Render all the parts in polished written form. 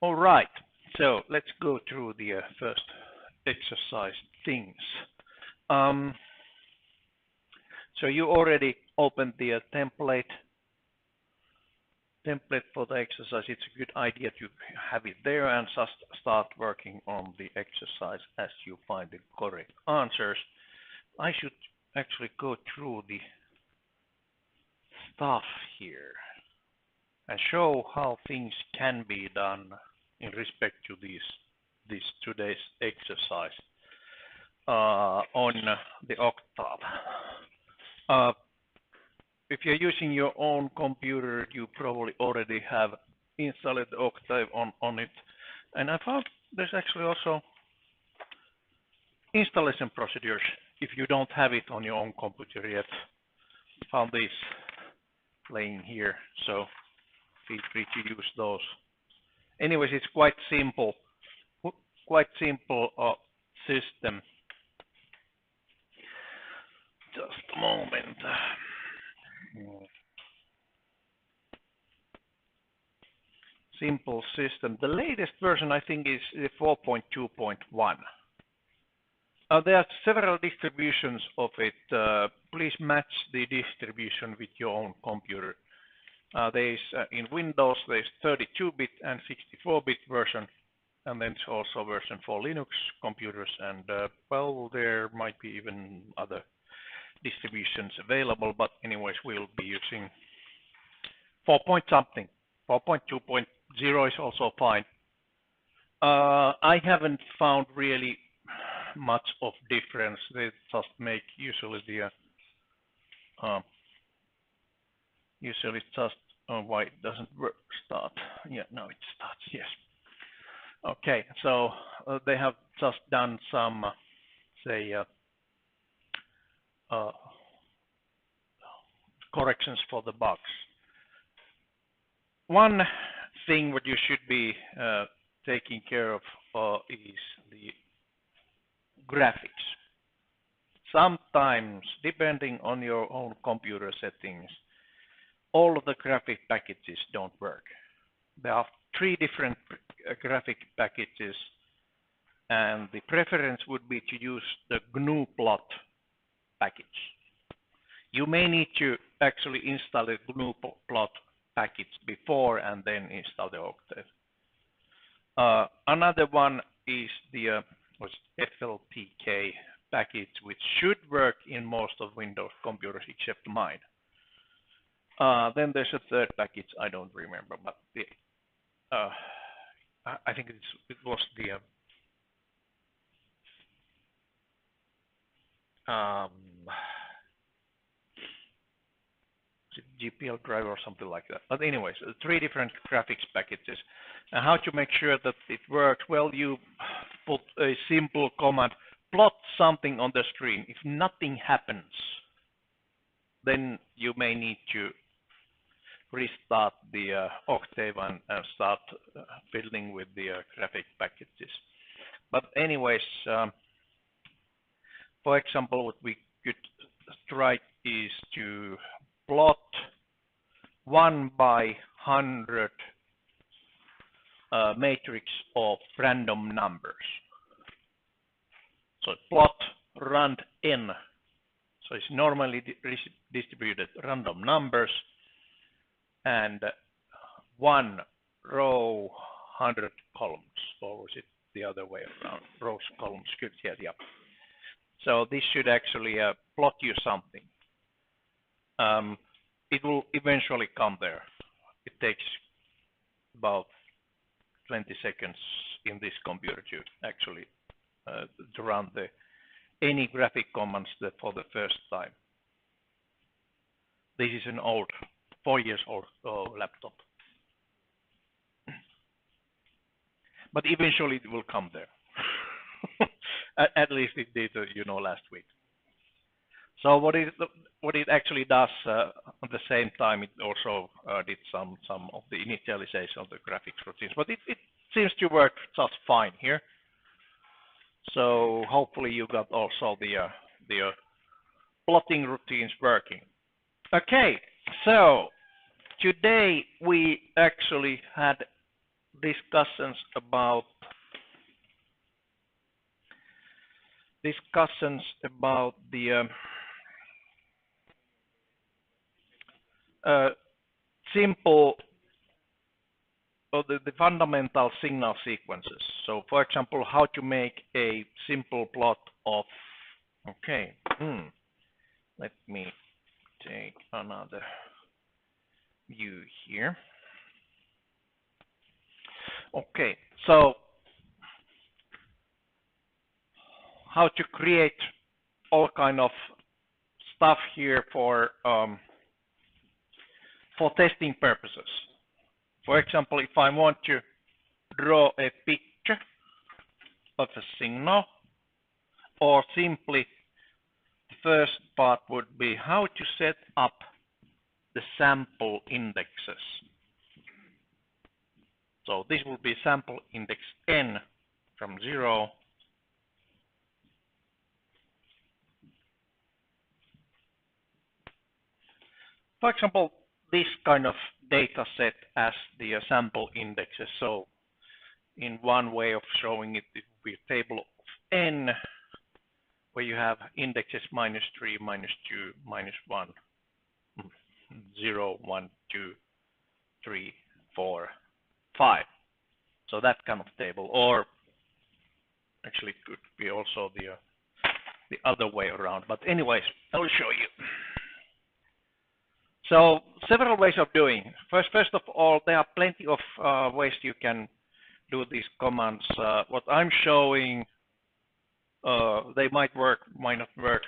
All right, so let's go through the first exercise things. Um, so you already opened the template for the exercise. It's a good idea to have it there and just start working on the exercise as you find the correct answers. I should actually go through the stuff here and show how things can be done in respect to this today's exercise on the Octave. If you're using your own computer, you probably already have installed the Octave on it. And I found there's actually also installation procedures if you don't have it on your own computer yet. I found this playing here, so feel free to use those. Anyways, it's quite simple system. Just a moment. Simple system. The latest version, I think, is 4.2.1. There are several distributions of it. Please match the distribution with your own computer. There's in Windows, there's 32-bit and 64-bit version, and then there's also version for Linux computers, and well, there might be even other distributions available, but anyways, we'll be using 4.something. 4.2.0 is also fine. I haven't found really much of difference. They just make usually the usually just why it doesn't start. Yeah, now it starts. Yes. Okay, so they have just done some say corrections for the bugs. One thing what you should be taking care of is the graphics. Sometimes, depending on your own computer settings, all of the graphic packages don't work. There are 3 different graphic packages, and the preference would be to use the GNU-plot package. You may need to actually install the GNU-plot package before and then install the Octave. Another one is the FLTK package, which should work in most of Windows computers except mine. Then there's a third package, I don't remember, but the, I think it was the GPL driver or something like that. But anyways, 3 different graphics packages. And how to make sure that it works? Well, you put a simple command, plot something on the screen. If nothing happens, then you may need to restart the Octave and start fiddling with the graphic packages. But anyways, for example, what we could try is to plot 1 by 100 matrix of random numbers. So plot rand n. So it's normally distributed random numbers, and 1 row, 100 columns, or was it the other way around? Rows, columns, good, yeah. So this should actually plot you something. It will eventually come there. It takes about 20 seconds in this computer to actually to run any graphic commands for the first time. This is an old, 4 years old laptop. But eventually it will come there. At least it did, last week. So what it actually does at the same time, it also did some of the initialization of the graphics routines, but it seems to work just fine here. So hopefully you got also the plotting routines working. Okay, so today we actually had discussions about the simple or the fundamental signal sequences. So, for example, how to make a simple plot of. Okay. Let me take another view here. Okay, so how to create all kind of stuff here for testing purposes. For example, if I want to draw a picture of a signal, or simply the first part would be how to set up the sample indexes. So this will be sample index n from 0 for example, this kind of data set as the sample indexes. So in one way of showing it, it will be a table of n where you have indexes -3, -2, -1, 0, 1, 2, 3, 4, 5. So that kind of table, or actually it could be also the other way around. But anyways, I'll show you. So several ways of doing. First of all, there are plenty of ways you can do these commands. What I'm showing, they might work, might not work,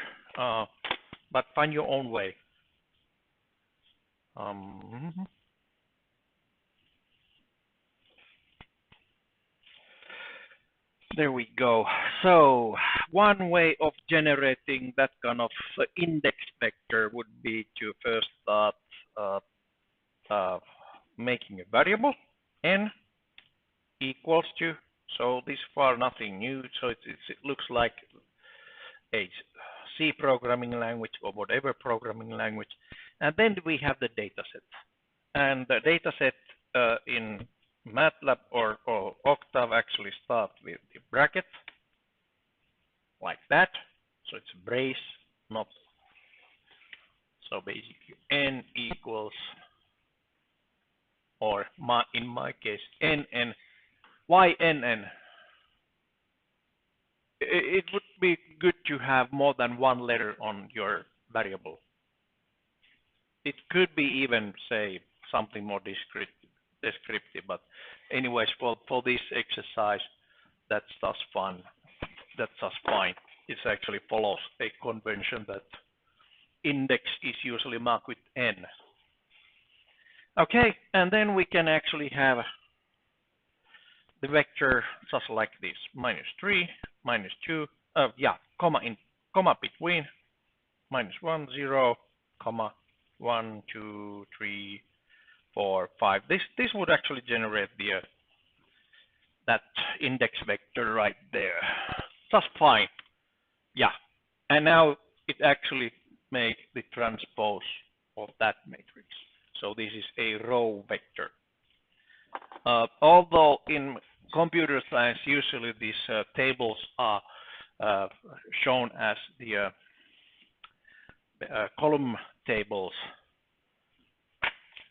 but find your own way. There we go. So one way of generating that kind of index vector would be to first start making a variable n equals to, so this far nothing new, so it looks like a C programming language or whatever programming language, and then we have the data set. And the data set in MATLAB or Octave actually start with the bracket like that, so it's a brace, not so basically n equals, or in my case nn. Why nn? It would be good to have more than one letter on your variable. It could be even, say, something more descriptive, but anyways, for this exercise, that's just fun. That's just fine. It actually follows a convention that index is usually marked with n. Okay, and then we can actually have the vector just like this: -3, -2, comma between, -1, 0, comma 1, 2, 3, 4, 5. This would actually generate the that index vector right there. Just fine. Yeah, and now it actually makes the transpose of that matrix. So this is a row vector. Although in computer science, usually these tables are shown as the column tables,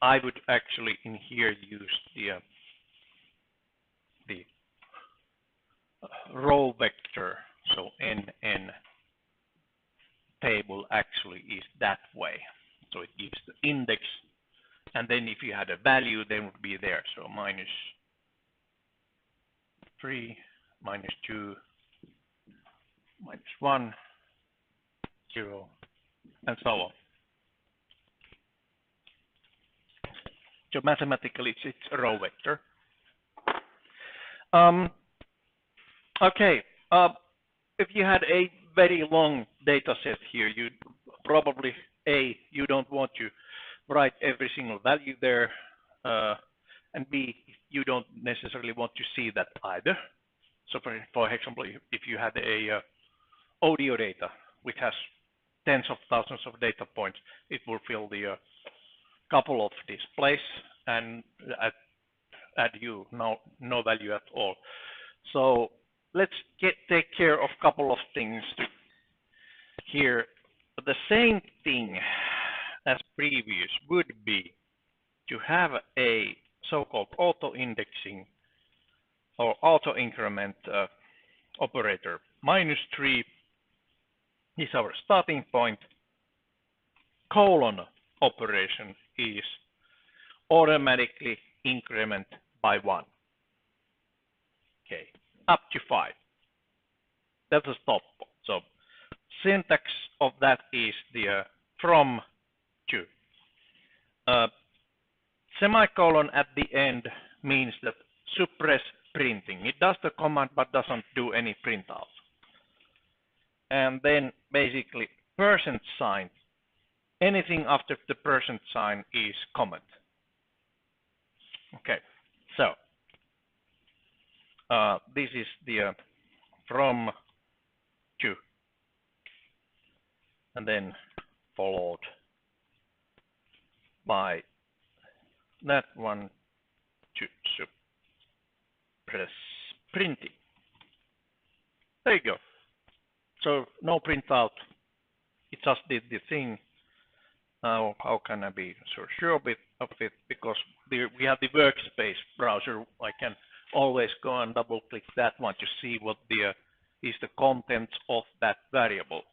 I would actually in here use the row vector. So NN table actually is that way. So it gives the index, and then if you had a value, then it would be there. So -3, -2, -1, 0, and so on. So mathematically, it's a row vector. Okay, if you had a very long data set here, you probably you don't want to write every single value there, and B, you don't necessarily want to see that either. So for example, if you had a audio data which has tens of thousands of data points, it will fill the couple of displays, and add you no value at all. So let's take care of a couple of things here. The same thing as previous would be to have a so-called auto-indexing or auto-increment operator. -3 is our starting point. Colon operation is automatically increment by 1. Okay, up to 5. That's a stop. So syntax of that is the from to. Semicolon at the end means that suppress printing. It does the command but doesn't do any printout. And then basically %, anything after the % is comment. Okay, so this is the from to, and then followed by that one to suppress printing. There you go. So no printout. It just did the thing. Now, how can I be so sure of it? Because we have the workspace browser. I can always go and double click that one to see what is the content of that variable.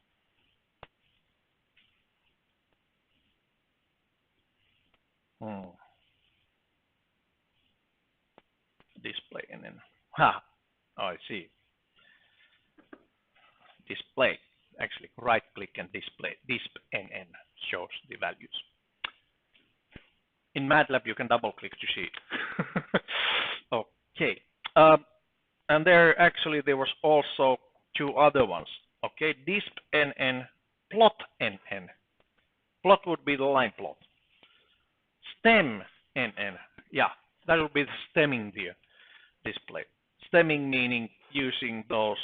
Display and then I see. Display. Actually, right click and display. Disp NN shows the values. In MATLAB, you can double click to see it. Okay. And there was also 2 other ones. Okay, disp NN, plot NN. Plot would be the line plot. Stem NN. Yeah, that would be the stemming the display. Stemming meaning using those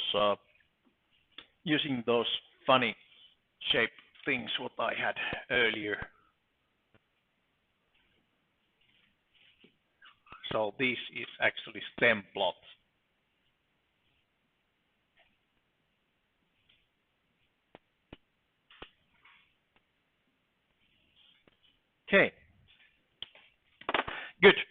funny shape things what I had earlier. So this is actually stem plot. Okay. Good.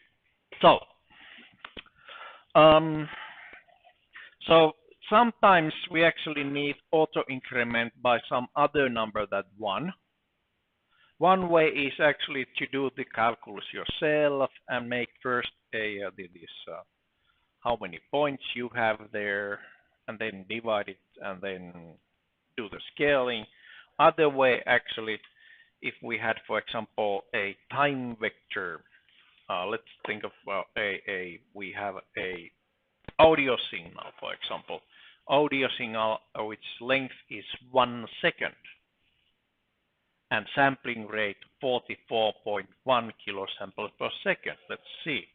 So sometimes we actually need auto increment by some other number than 1. One way is actually to do the calculus yourself and make first how many points you have there, and then divide it, and then do the scaling. Other way, actually, if we had, for example, a time vector, let's think of we have a audio signal, for example. Audio signal which length is 1 second and sampling rate 44.1 kilosamples per second. Let's see.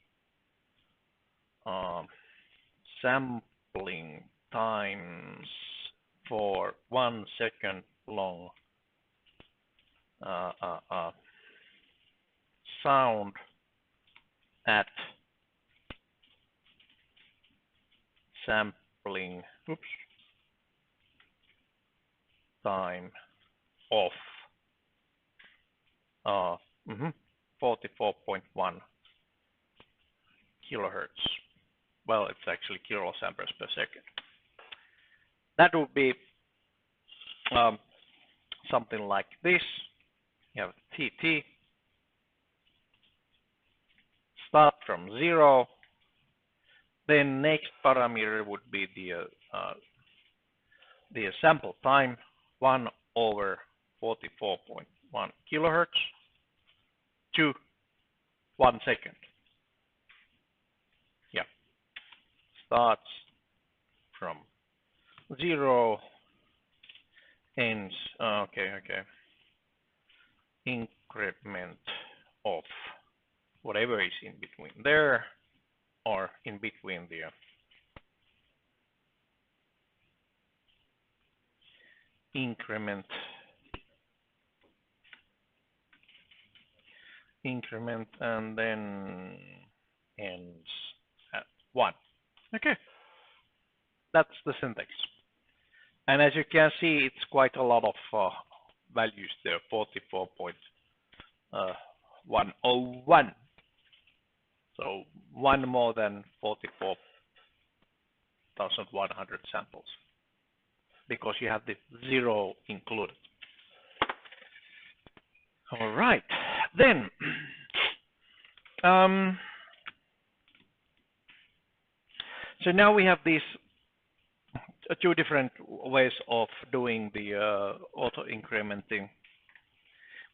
Sampling times for 1 second long sound at sampling time of 44.1 kilohertz. Well, it's actually kilosamples per second. That would be something like this. You have TT. Start from 0. Then next parameter would be the sample time, 1 over 44.1 kilohertz to 1 second. Yeah. Starts from 0, ends, okay. Increment of whatever is in between there, or in between the increment and then ends That's the syntax. And as you can see, it's quite a lot of values there, 44.101. So one more than 44,100 samples, because you have the 0 included. All right, then so now we have these two different ways of doing the auto incrementing.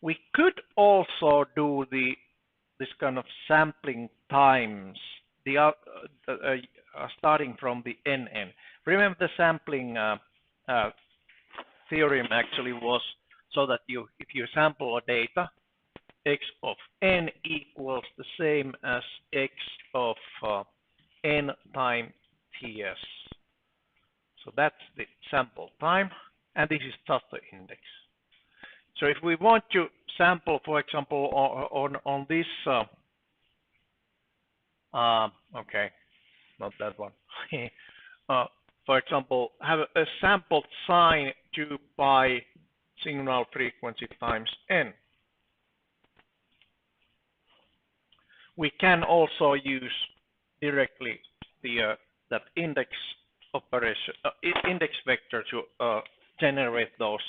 We could also do this kind of sampling times, starting from the NN. Remember, the sampling theorem actually was so that if you sample a data, x of n equals the same as x of n times ts. So that's the sample time, and this is just the index. So if we want to sample, for example, on this, okay, not that one. For example, have a sampled sine 2 pi signal frequency times n. We can also use directly the that index operation, index vector to generate those.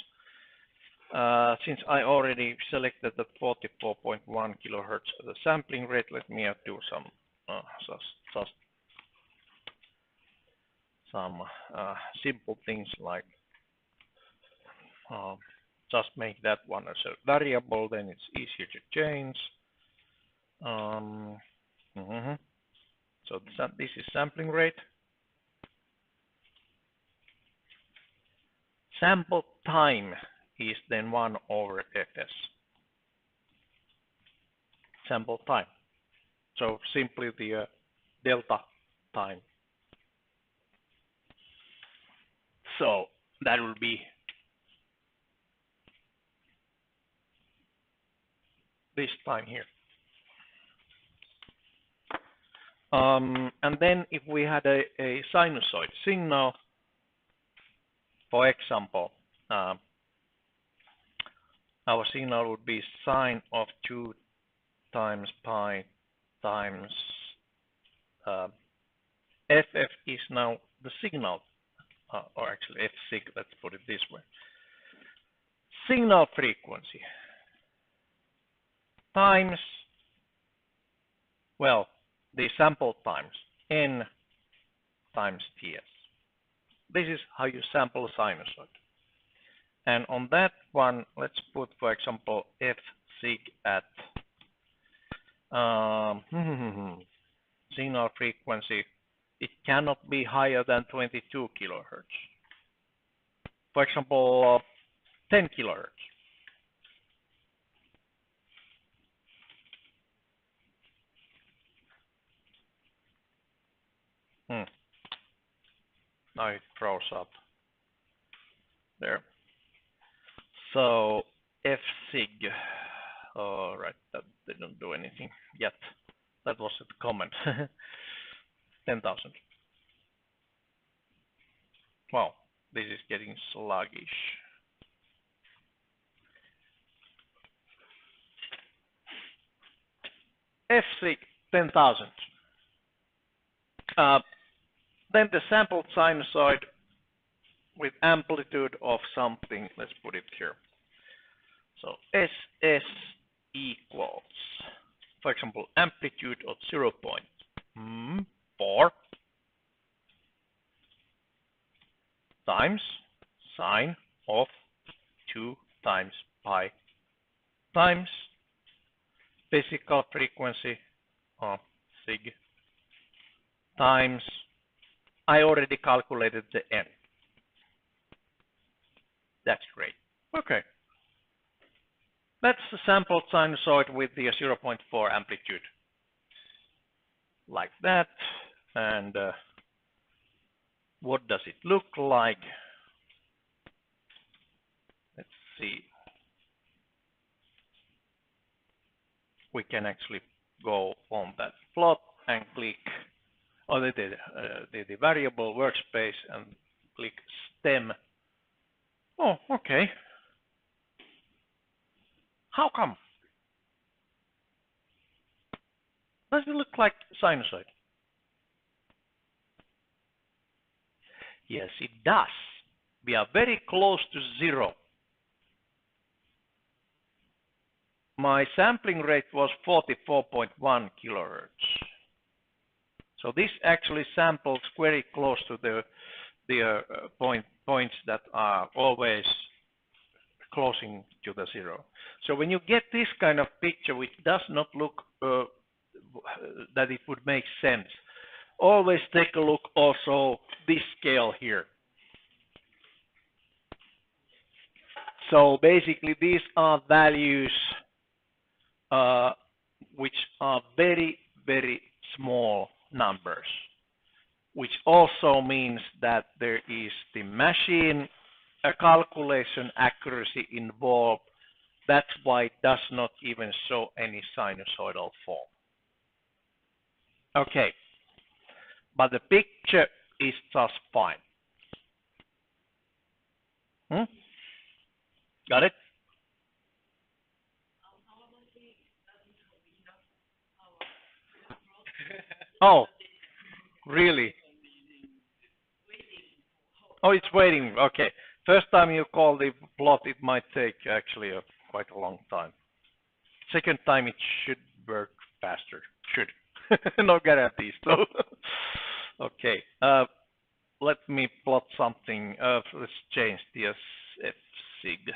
Since I already selected the 44.1 kilohertz the sampling rate, let me do some just some simple things like just make that one as a variable, then it's easier to change. So this is sampling rate. Sample time is then 1 over fs. Sample time. So simply the delta time. So that will be this time here. And then if we had a sinusoid signal, for example, our signal would be sine of 2 times pi times ff is now the signal, or actually f sig, let's put it this way. Signal frequency times, well, the sample times n times ts. This is how you sample a sinusoid. And on that one, let's put, for example, f sig at signal frequency. It cannot be higher than 22 kilohertz. For example, 10 kilohertz. Now it froze up there. So f sig, all right, that didn't do anything yet. That was a comment. 10,000. Wow, this is getting sluggish. F sig 10,000. Then the sampled sinusoid with amplitude of something, let's put it here. So SS equals, for example, amplitude of 0.4 times sine of 2 times pi times physical frequency of sig times, I already calculated the n. That's great. Okay. That's the sampled sinusoid with the 0.4 amplitude. Like that. And what does it look like? Let's see. We can actually go on that plot and click. or the variable workspace and click stem. Oh, okay. How come? Does it look like sinusoid? Yes, it does. We are very close to 0. My sampling rate was 44.1 kilohertz. So this actually samples very close to the points that are always closing to the 0. So when you get this kind of picture, which does not look that it would make sense, always take a look also this scale here. So basically these are values which are very, very small numbers, which also means that there is the machine calculation accuracy involved. That's why it does not even show any sinusoidal form. Okay, but the picture is just fine. Got it? Oh, really? Oh, it's waiting. Okay. First time you call the plot, it might take actually quite a long time. Second time, it should work faster. Should. No guarantees, though. Okay. Let me plot something. Let's change the SFSig.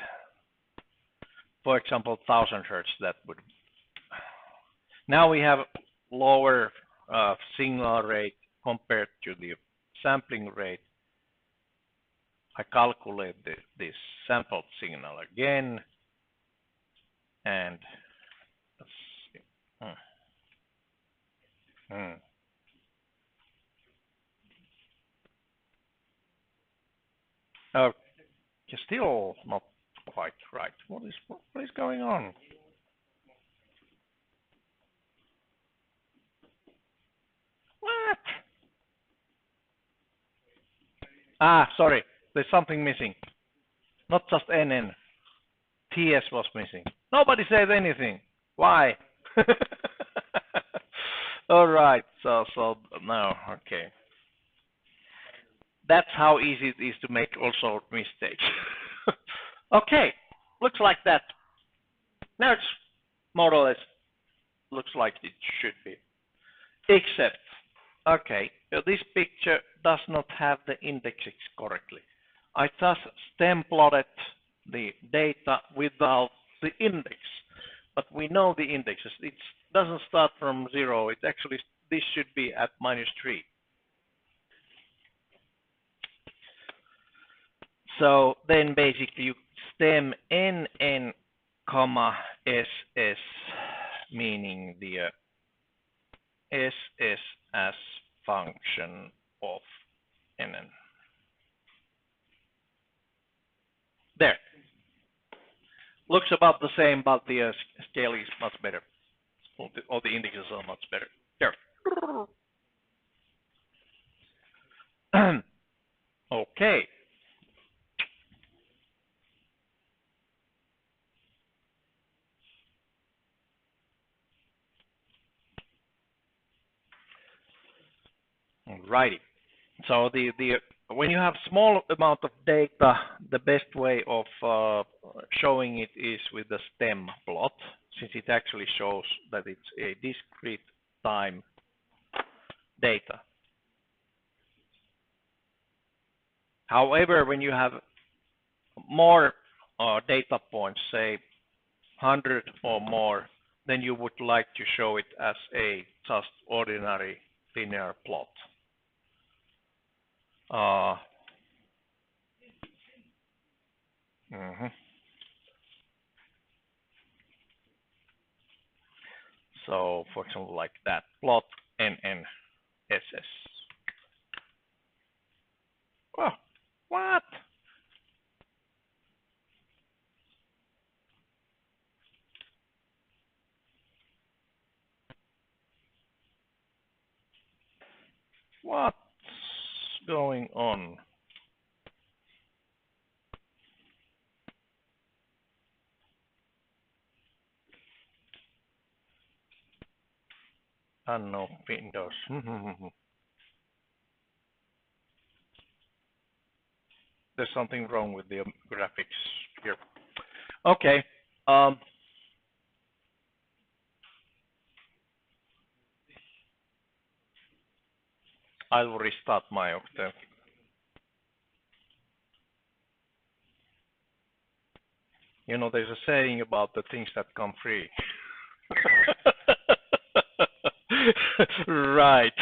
For example, 1000 hertz. That would. Now we have lower signal rate compared to the sampling rate. I calculate this sampled signal again, and let's see. Okay, still not quite right. What is going on? What? Ah, sorry. There's something missing. Not just NN. TS was missing. Nobody said anything. Why? All right. So now, okay. That's how easy it is to make also mistakes. Okay. Looks like that. Now it's more or less looks like it should be. Except, okay, this picture does not have the indexes correctly. I just stem plotted the data without the index, but we know the indexes. It doesn't start from 0. It actually, this should be at -3. So then basically you stem NN, SS, meaning the SS as function of NN. There. Looks about the same, but the scale is much better. All the indexes are much better. There. Okay. Alrighty. So when you have small amount of data, the best way of showing it is with the stem plot, since it actually shows that it's a discrete time data. However, when you have more data points, say 100 or more, then you would like to show it as a just ordinary linear plot. So, for example, like that, plot NNSS. Oh, what? What's going on? Unknown Windows. There's something wrong with the graphics here. Okay. I'll restart my Octave. You know, there's a saying about the things that come free. Right.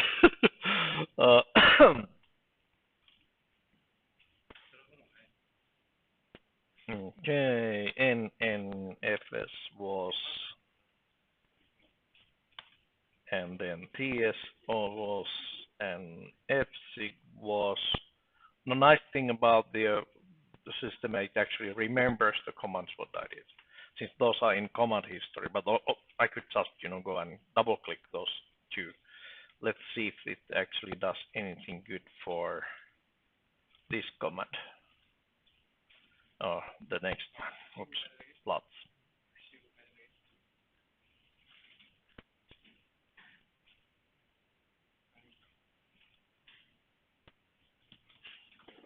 Okay, NNFS was, and then TSO was, and FSIG was. The nice thing about the system, it actually remembers the commands what I did, since those are in command history. But I could just, go and double click those two. Let's see if it actually does anything good for this command. Oh, the next one. Oops, plots.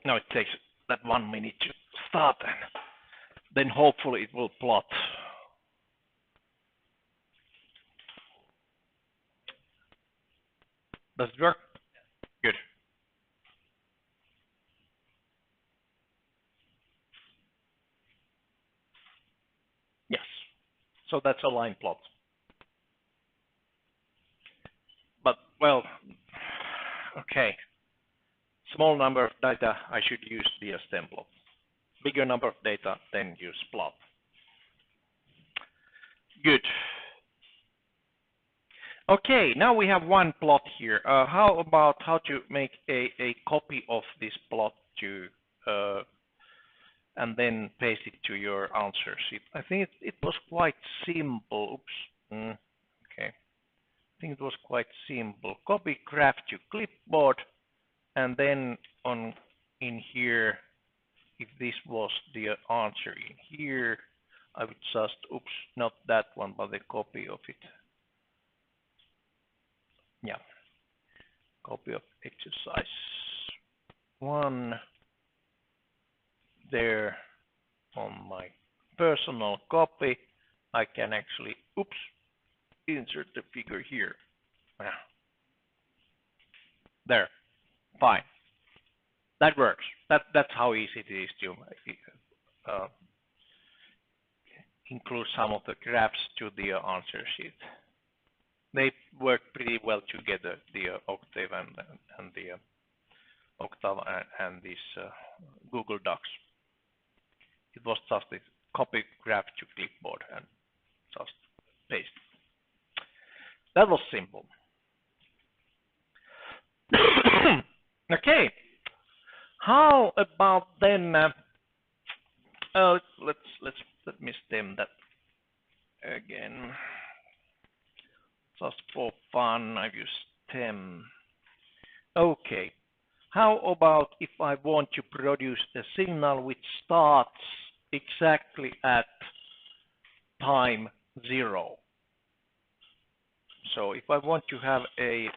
Now it takes that 1 minute to start, and then hopefully it will plot. Does it work? Good. Yes. So that's a line plot. But, well, okay. Small number of data, I should use the stem plot. Bigger number of data, then use plot. Good. Okay, now we have one plot here. How about how to make a copy of this plot to and then paste it to your answer sheet? I think it was quite simple. Oops. Okay. I think it was quite simple. Copy graph to clipboard, and then in here, if this was the answer in here, I would just, oops, not that one, but a copy of it. Yeah, copy of exercise 1 there on my personal copy. I can actually, oops, insert the figure here. There, fine. That works. That's how easy it is to include some of the graphs to the answer sheet. They work pretty well together, the Octave and the Octave and this Google Docs. It was just a copy graph to clipboard and just paste. That was simple. Okay. How about then? Let me stem that again. Just for fun, I've used stem. Okay. How about if I want to produce a signal which starts exactly at time 0? So if I want to have a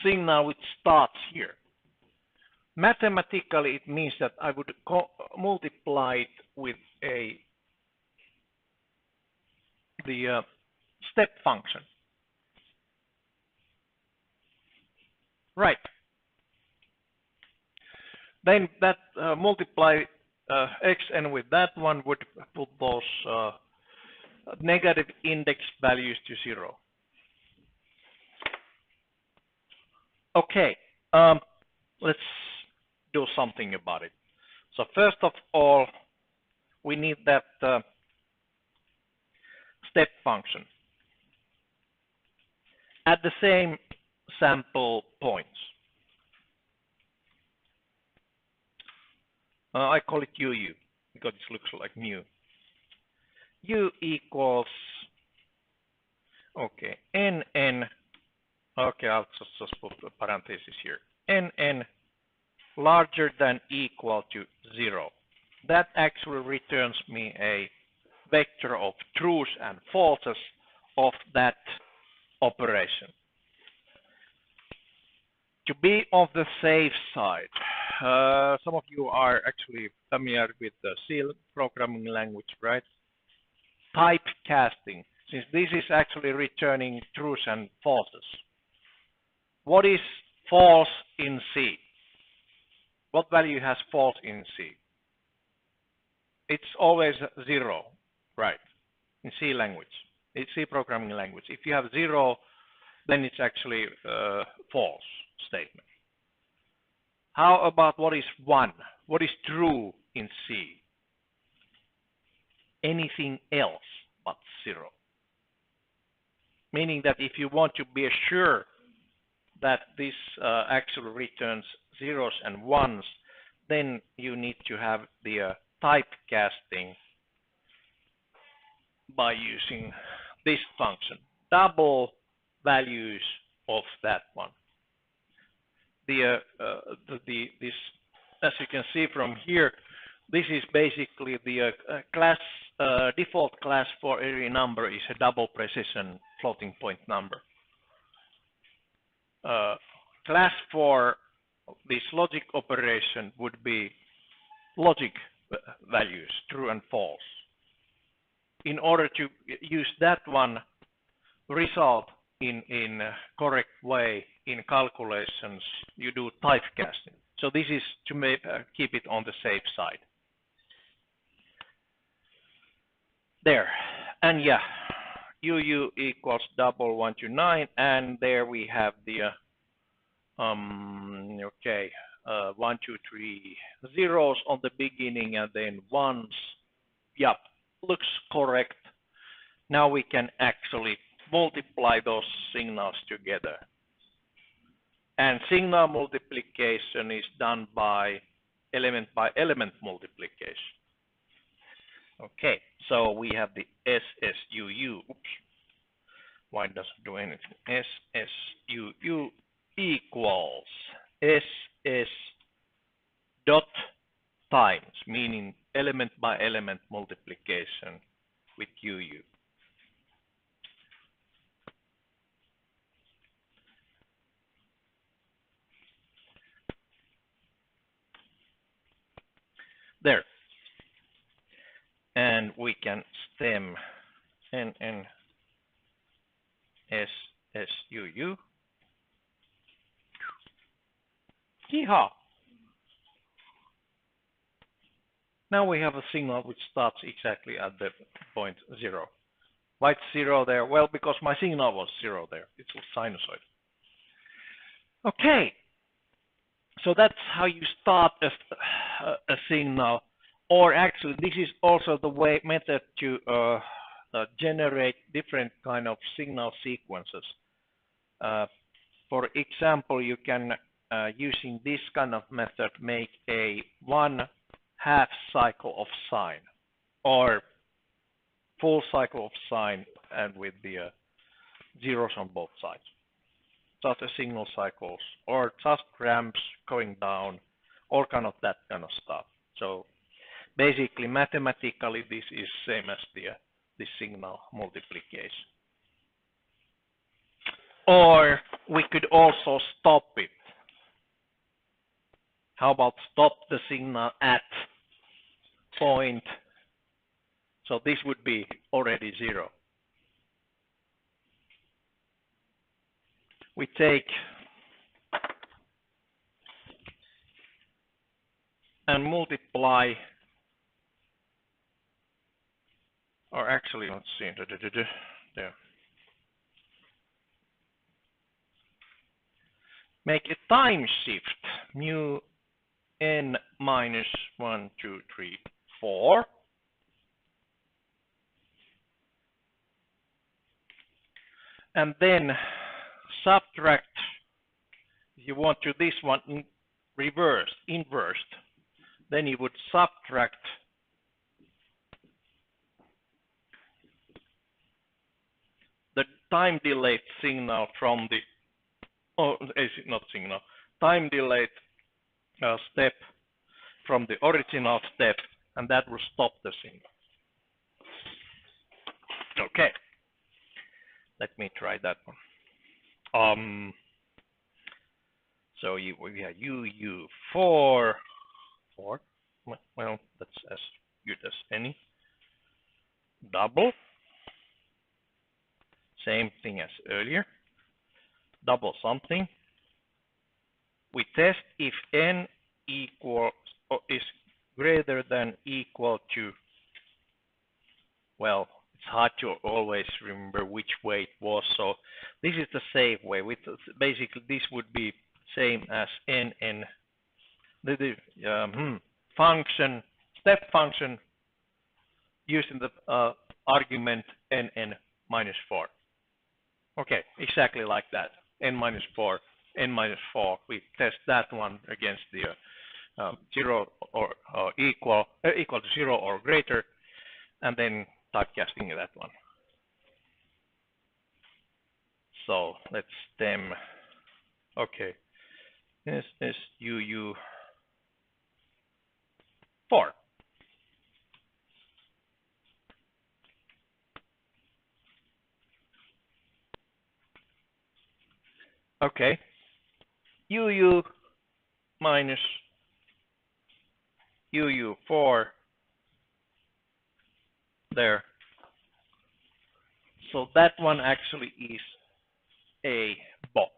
signal which starts here, mathematically it means that I would multiply it with the step function. Right. Then that multiply xn with that one would put those negative index values to 0. Okay, let's do something about it. So first of all, we need that step function at the same sample points. I call it UU because it looks like mu. U equals, okay, NN Okay, I'll just put a parenthesis here. NN larger than equal to 0. That actually returns me a vector of trues and falses of that operation. To be on the safe side, some of you are actually familiar with the C programming language, right? Typecasting, since this is actually returning trues and falses. What is false in C? What value has false in C? It's always 0, right? In C language, it's C programming language. If you have 0, then it's actually a false statement. How about what is 1? What is true in C? Anything else but 0. Meaning that if you want to be sure that this actually returns zeros and ones, then you need to have the typecasting by using this function, double values of that one. This, as you can see from here, this is basically the default class for every number is a double precision floating point number. Class for this logic operation would be logic values, true and false. In order to use that one result in a correct way in calculations, you do typecasting. So this is to keep it on the safe side. There, and yeah, UU equals 1129, and there we have the 1, 2, 3 zeros on the beginning and then ones. Yep, looks correct. Now we can actually multiply those signals together. And signal multiplication is done by element multiplication. Okay, so we have the SSUU. Oops. Why doesn't it do anything? SSUU equals SS dot times, meaning element by element multiplication with UU. There. And we can stem NN SSUU. Yeehaw! Now we have a signal which starts exactly at the point 0. Why it's 0 there? Well, because my signal was 0 there. It's a sinusoid. Okay. So that's how you start a signal. Or actually, this is also the method to generate different kind of signal sequences. For example, you can, using this kind of method, make a 1/2 cycle of sine, or full cycle of sine, and with the zeros on both sides. Just a signal cycles, or just ramps going down, all kind of that kind of stuff. So basically, mathematically, this is same as the signal multiplication. Or we could also stop it. How about stop the signal at point? So this would be already 0. We take and multiply, or actually, let's see, there. Make a time shift, mu n minus 1, 2, 3, 4. And then subtract, if you want to this one inversed, then you would subtract the time delayed signal from the not signal, time delayed step from the original step, and that will stop the signal. Okay, let me try that one. So we have UU4, well, that's as good as any. Double, same thing as earlier. Double something. We test if n equals or is greater than equal to, well, it's hard to always remember which way it was, so this is the safe way. Basically, this would be same as nn, the function, step function using the argument nn minus 4. Okay, exactly like that. N minus 4, n minus 4. We test that one against the 0 or equal to 0 or greater, and then typecasting that one. So let's stem. Okay, this is UU4. Okay, UU minus UU4 there. So that one actually is a box.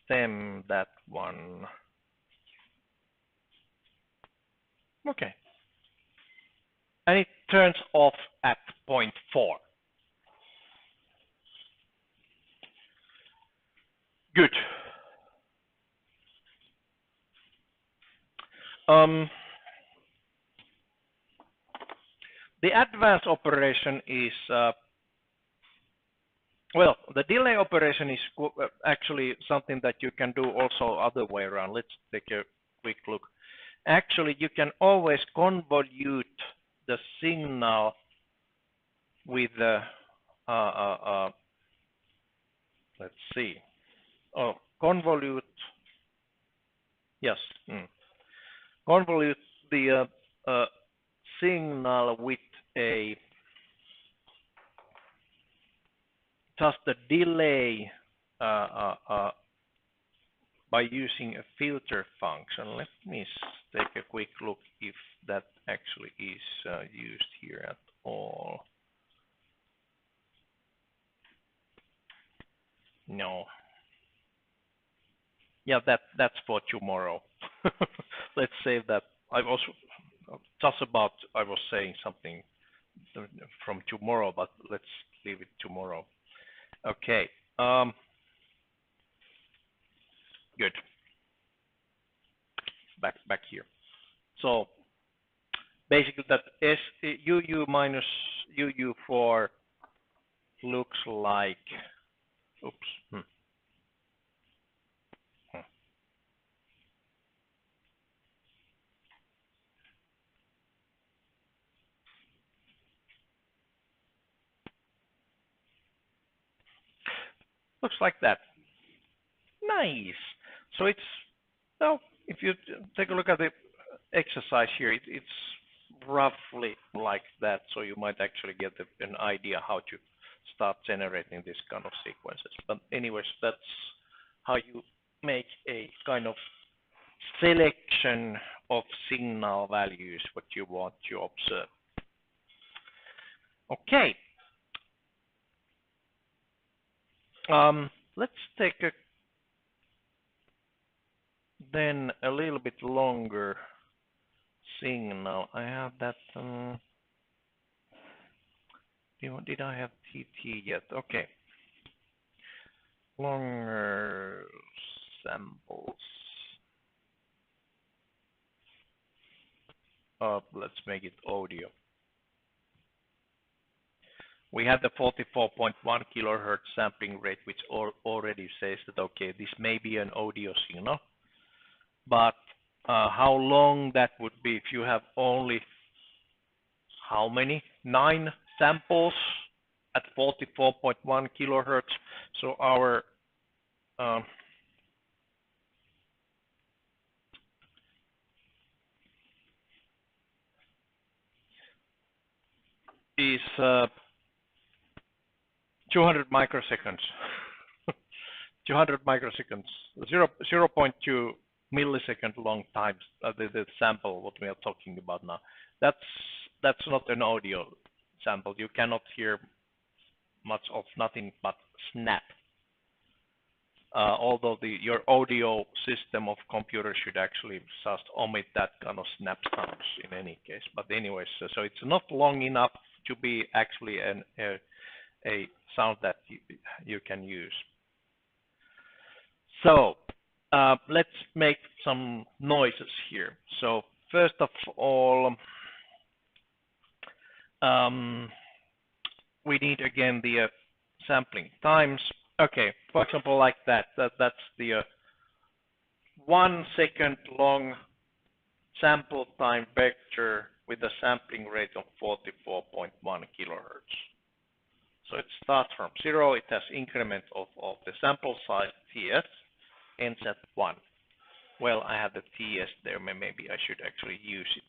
Stem that one. Okay. And it turns off at 0.4. Good. The advanced operation is, well, the delay operation is actually something that you can do also other way around. Let's take a quick look. Actually, you can always convolute the signal with the, let's see, convolute, yes, convolute the signal with a just the delay by using a filter function. Let me take a quick look if that actually is used here at all. No. Yeah, that's for tomorrow. Let's save that. I was saying something from tomorrow, but let's leave it tomorrow. Okay. Good. Back here. So basically, that UU minus UU4 looks like. Oops. Looks like that. Nice. So it's, well, if you take a look at the exercise here, it's roughly like that. So you might actually get an idea how to start generating this kind of sequences. But anyways, that's how you make a kind of selection of signal values what you want to observe. Okay. Let's take then a little bit longer signal. I have that. Did I have TT yet? Okay. Longer samples. Let's make it audio. We have the 44.1 kilohertz sampling rate, which already says that, okay, this may be an audio signal. But how long that would be if you have only how many? 9 samples at 44.1 kilohertz. So our is 200 microseconds. 200 microseconds, 0.2 millisecond long times, the sample what we are talking about now. That's not an audio sample. You cannot hear much of nothing but snap. Although your audio system of computer should actually just omit that kind of snap sounds in any case. But anyways, so it's not long enough to be actually a sound that you can use. So let's make some noises here. So first of all, we need again the sampling times. Okay, for example, like that's the 1 second long sample time vector with a sampling rate of 44.1 kilohertz. So it starts from 0, it has increment of the sample size Ts, ends at 1. Well, I have the Ts there, maybe I should actually use it.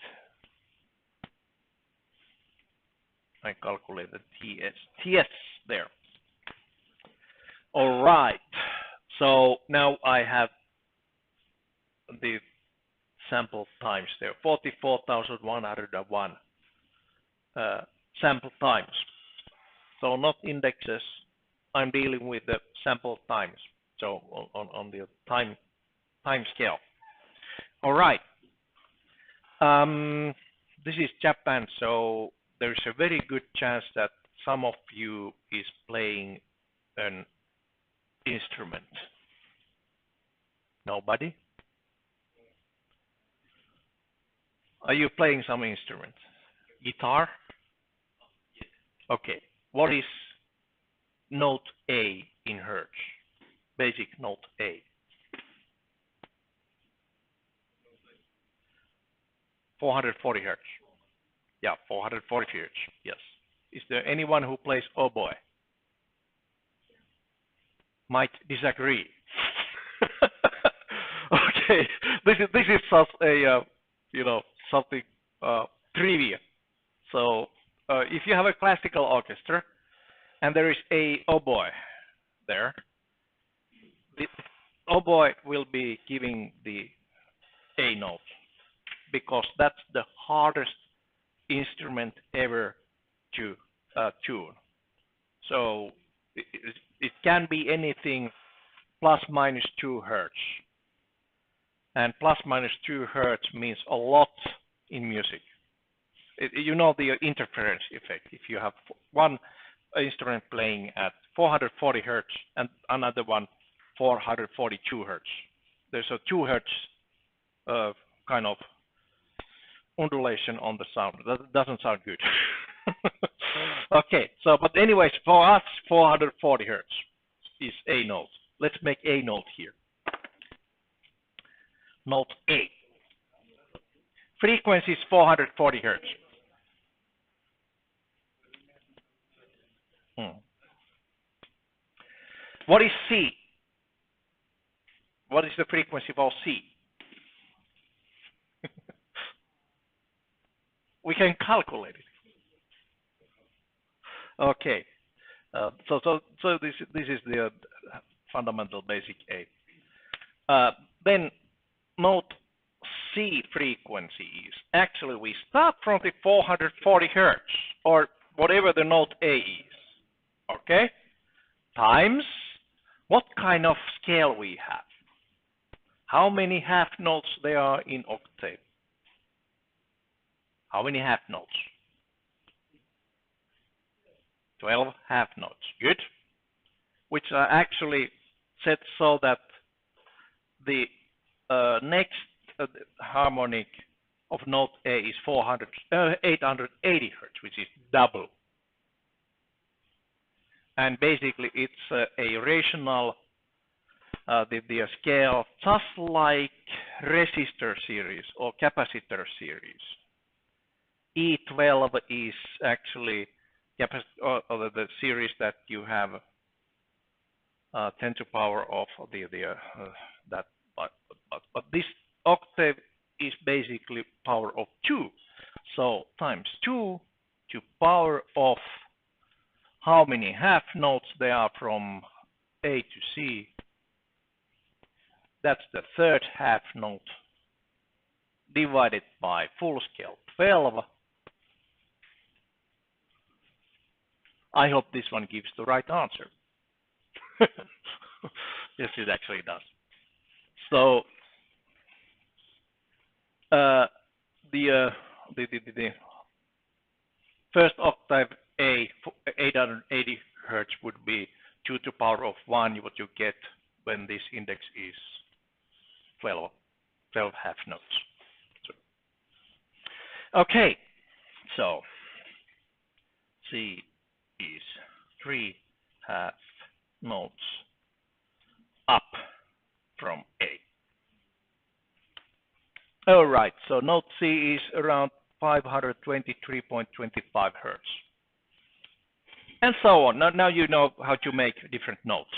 I calculate the Ts there. All right, so now I have the sample times there, 44,101 sample times. So not indexes, I'm dealing with the sample times, so on the time scale. All right, this is Japan, so there's a very good chance that some of you is playing an instrument. Nobody? Are you playing some instrument? Guitar? Okay. What is note A in hertz? Basic note A. 440 hertz. Yeah, 440 hertz. Yes. Is there anyone who plays oboe? Might disagree. Okay, this is just a something trivia. So if you have a classical orchestra and there is a oboe there, the oboe will be giving the A note because that's the hardest instrument ever to tune. So it can be anything plus minus 2 hertz. And plus minus 2 hertz means a lot in music. You know the interference effect. If you have one instrument playing at 440 hertz and another one 442 hertz, there's a 2 hertz kind of undulation on the sound. That doesn't sound good. Okay, so but anyways, for us 440 hertz is A note. Let's make A note here. Note A. Frequency is 440 hertz. What is C? What is the frequency for C? We can calculate it. Okay. So this is the fundamental basic A. Then note C frequency is actually we start from the 440 hertz or whatever the note A is. Okay? Times what kind of scale we have. How many half notes there are in octave? How many half notes? 12 half notes. Good. Which are actually set so that the next harmonic of note A is 880 hertz, which is double. And basically, it's a rational the scale, just like resistor series or capacitor series. E12 is actually or the series that you have 10 to power of that, but this octave is basically power of 2. So times 2 to power of how many half notes there are from A to C. That's the third half note divided by full scale 12. I hope this one gives the right answer. Yes, it actually does. So the first octave A, 880 hertz would be 2 to power of 1, what you get when this index is 12 half notes. So, okay, so C is 3 half notes up from A. All right, so note C is around 523.25 hertz. And so on. Now you know how to make different notes.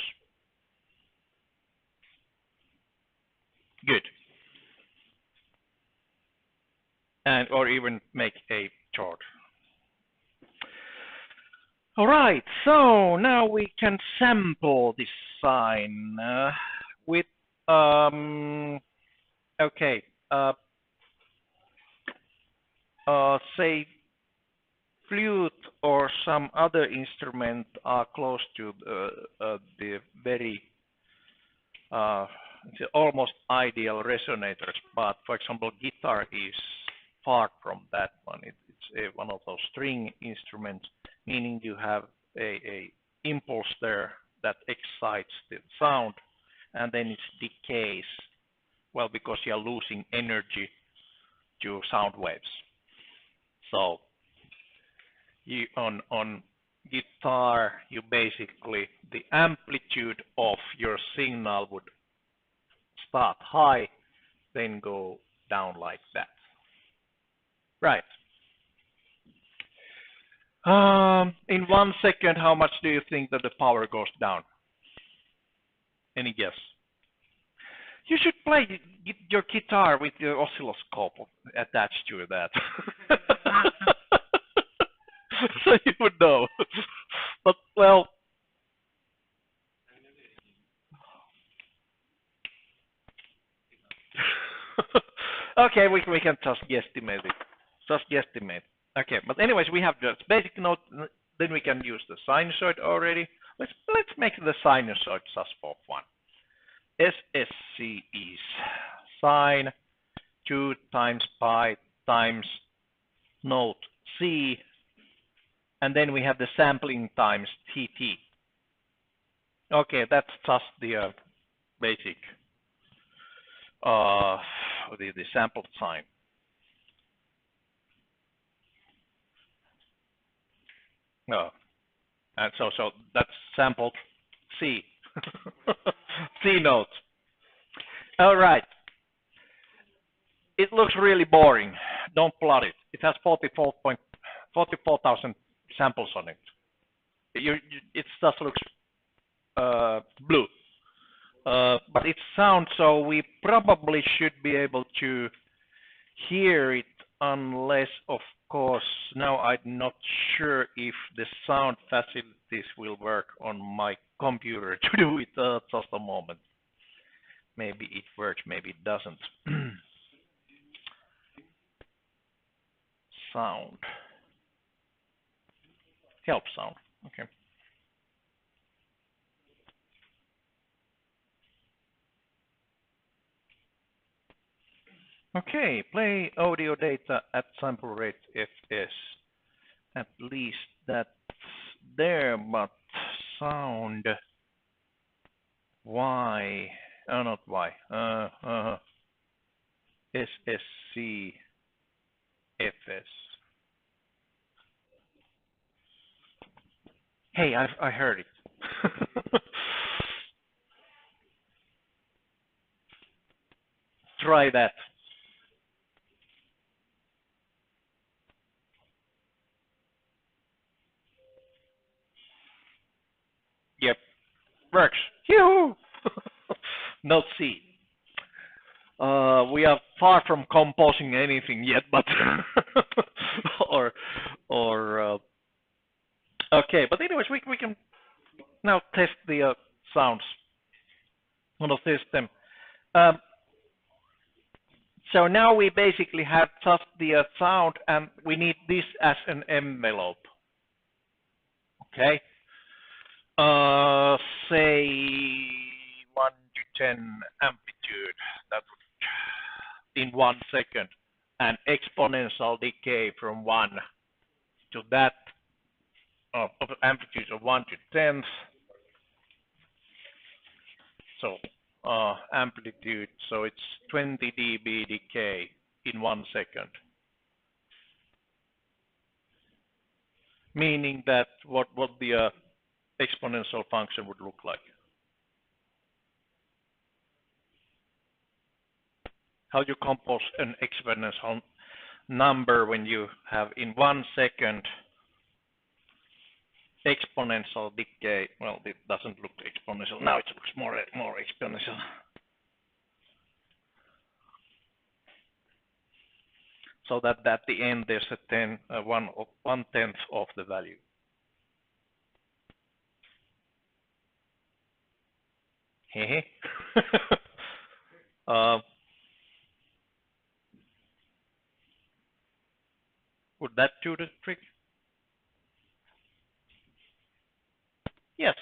Good. And or even make a chart. All right, so now we can sample this sine with okay, say flute or some other instrument are close to the very almost ideal resonators, but for example, guitar is far from that one. It's one of those string instruments, meaning you have a impulse there that excites the sound, and then it decays. Well, because you are losing energy to sound waves. So you on guitar, you basically the amplitude of your signal would start high, then go down like that. Right. In 1 second, how much do you think that the power goes down? Any guess? You should play your guitar with your oscilloscope attached to that. So you would know. But, well, okay, we can just guesstimate it. Just guesstimate. Okay, but anyways, we have the basic note, then we can use the sinusoid already. Let's make the sinusoid just for fun. SSC is sine 2 times pi times note C, and then we have the sampling times TT. Okay, that's just the basic the sampled sine. And so that's sampled C. C note. All right. It looks really boring. Don't plot it. It has 44,000 samples on it. It just looks blue. But it sounds so we probably should be able to hear it unless, of course, now I'm not sure if the sound facilities will work on my computer to do it. Just a moment. Maybe it works, maybe it doesn't. Sound. Help sound. Okay. Okay, play audio data at sample rate fs. At least that's there, but sound y, not y, SSC fs. Hey, I heard it. Try that. Works. Yoo-hoo! Note C. We are far from composing anything yet, but or okay. But anyways, we can now test the sounds on the system. So now we basically have just the sound, and we need this as an envelope. Okay. Say 1 to 10 amplitude. That would in 1 second, and exponential decay from 1 to that of amplitude of 1 to 10th. So amplitude, so it's 20 dB decay in 1 second. Meaning that what the exponential function would look like. How you compose an exponential number when you have in 1 second exponential decay. Well, it doesn't look exponential. Now it looks more exponential. So that at the end there's a 1/10 of the value. Hehe. Would that do the trick? Yes.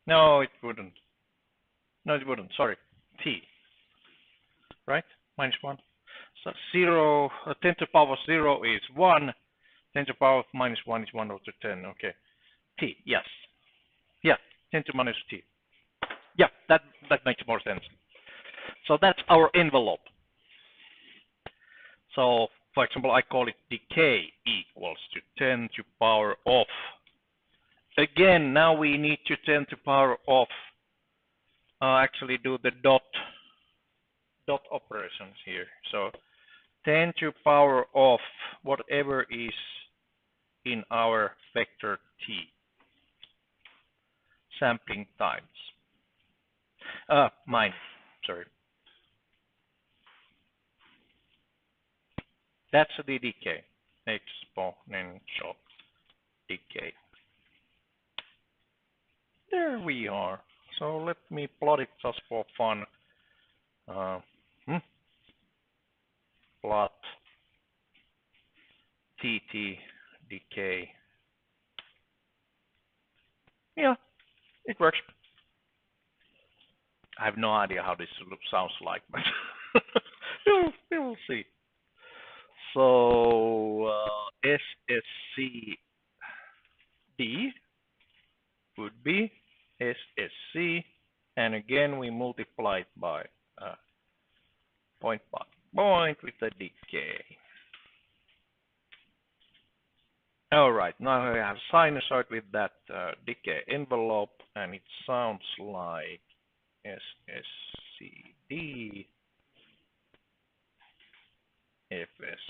No, it wouldn't. No, it wouldn't. Sorry. T. Right? -1. So 0, 10 to the power 0 is 1. 10 to the power -1 is 1 over 10. Okay. T. Yes. Yeah. 10 to minus T. Yeah, that makes more sense. So that's our envelope. So, for example, I call it decay equals to 10 to the power of. Again, now we need to 10 to the power of actually do the dot operations here. So 10 to the power of whatever is in our vector t sampling times. Sorry. That's the decay, exponential decay. There we are. So let me plot it just for fun. Plot TT decay. Yeah, it works. I have no idea how this sounds like, but we will see. So SSCD would be SSC, and again we multiply it by point with the decay. All right, now I have sinusoid with that decay envelope, and it sounds like SSCD FS.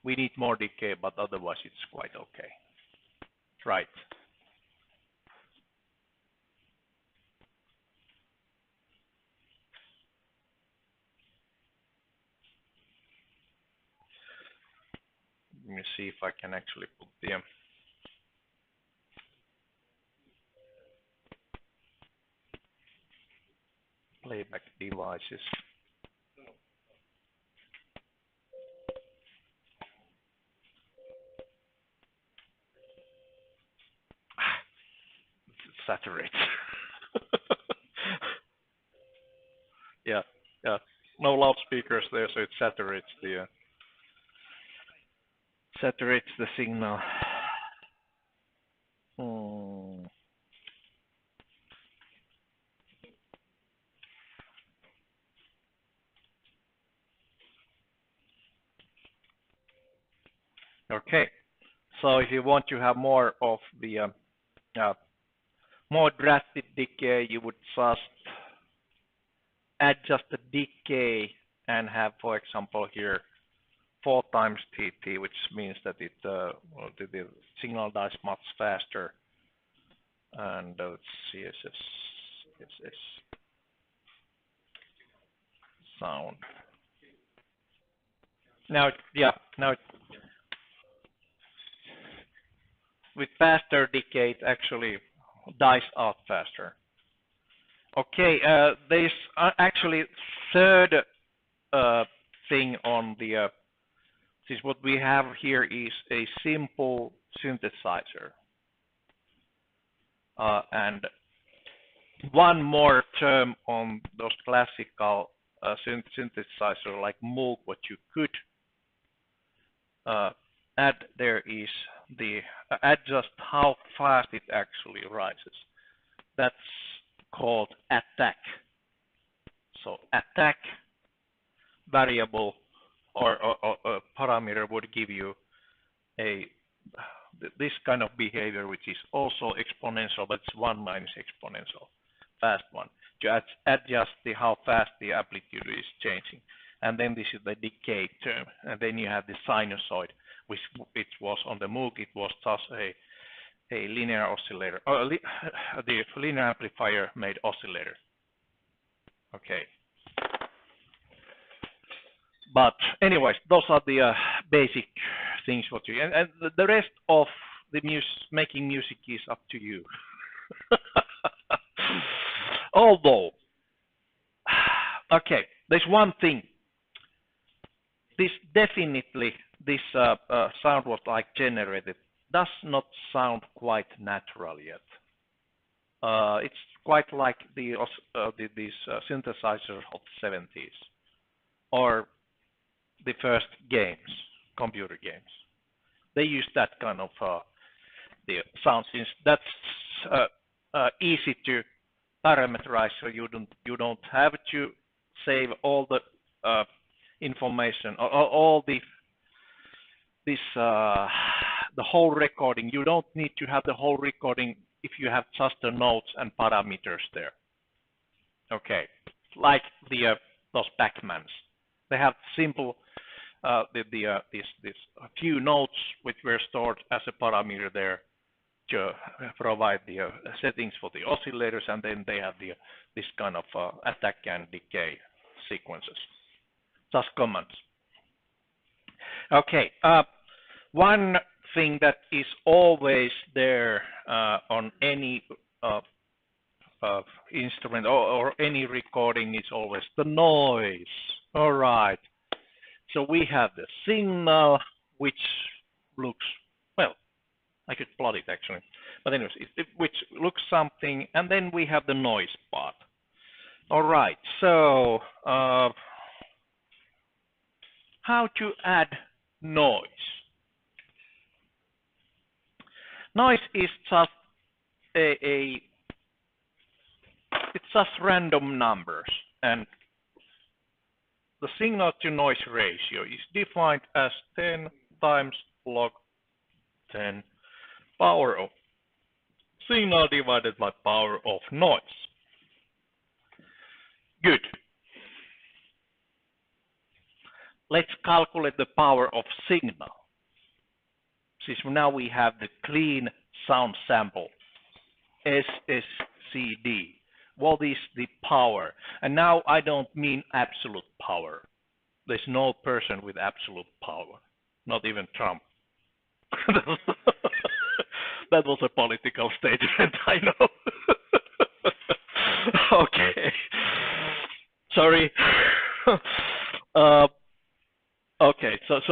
We need more decay, but otherwise it's quite okay. Right. Let me see if I can actually put the playback devices. It saturates. Yeah. No loudspeakers there, so it saturates the signal. Okay. So if you want to have more of the more drastic decay, you would just add just the decay and have, for example, here 4 times TT, which means that the signal dies much faster. And let's see, SS sound. Now, with faster decay, it actually dies out faster. Okay, there's actually third thing on the. This what we have here is a simple synthesizer, and one more term on those classical synthesizer like Moog. What you could add there is the adjust how fast it actually rises. That's called attack. So attack variable or parameter would give you this kind of behavior, which is also exponential, but it's 1 minus exponential, fast one, to adjust how fast the amplitude is changing. And then this is the decay term. And then you have the sinusoid, which it was on the Moog, it was just a linear oscillator, or the linear amplifier made oscillator. Okay. But anyways, those are the basic things what you, and the rest of the making music is up to you. Although, okay, there's one thing. This definitely, this sound what I generated does not sound quite natural yet. It's quite like these synthesizers of the 70s or the first games, computer games. They use that kind of the sound, since that's easy to parameterize, so you don't have to save all the information, all the whole recording. You don't need to have the whole recording if you have just the notes and parameters there. Okay, like those Pac-Mans. They have simple these few notes which were stored as a parameter there to provide the settings for the oscillators, and then they have this kind of attack and decay sequences, just commands. Okay, one thing that is always there on any instrument or any recording is always the noise. All right. So we have the signal, which looks, well, I could plot it actually. But anyways, which looks something, and then we have the noise part. All right, so how to add noise? Noise is just it's just random numbers, and the signal to noise ratio is defined as 10 times log 10 power of signal divided by power of noise. Good. Let's calculate the power of signal. Since now we have the clean sound sample, SSCD. What is the power? And now I don't mean absolute power. There's no person with absolute power, not even Trump. That was a political statement, I know. Okay. Sorry. Okay, so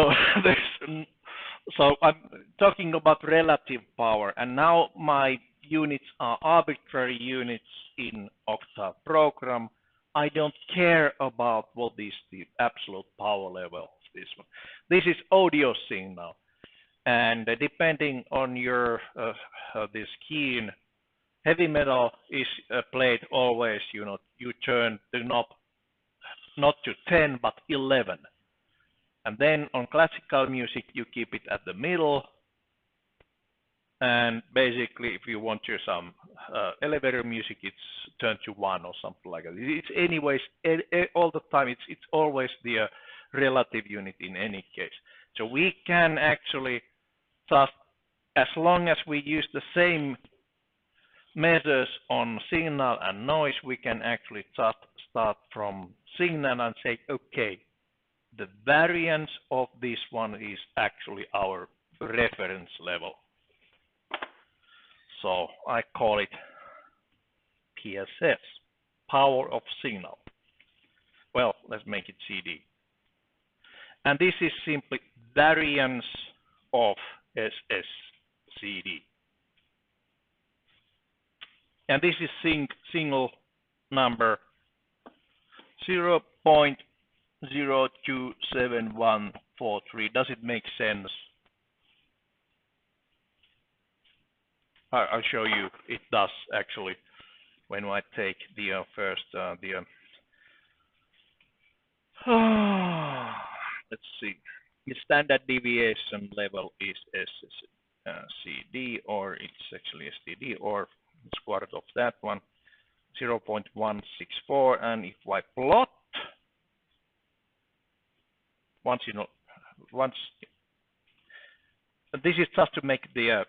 I'm talking about relative power, and now my units are arbitrary units in Octave program. I don't care about what is the absolute power level of this one. This is audio signal, and depending on your this key in heavy metal is played always, you turn the knob not to 10 but 11. And then on classical music, you keep it at the middle. And basically, if you want to some elevator music, it's turned to 1 or something like that. It's anyways, all the time, it's always the relative unit in any case. So we can actually just, as long as we use the same measures on signal and noise, we can actually just start from signal and say, okay, the variance of this one is actually our reference level. So I call it PSS, power of signal. Well, let's make it CD. And this is simply variance of SSCD. And this is single number 0.027143. Does it make sense? I'll show you. It does actually. When I take the first let's see. The standard deviation level is SSCD, or it's actually STD, or square root of that one, 0.164. And if I plot, this is just to make the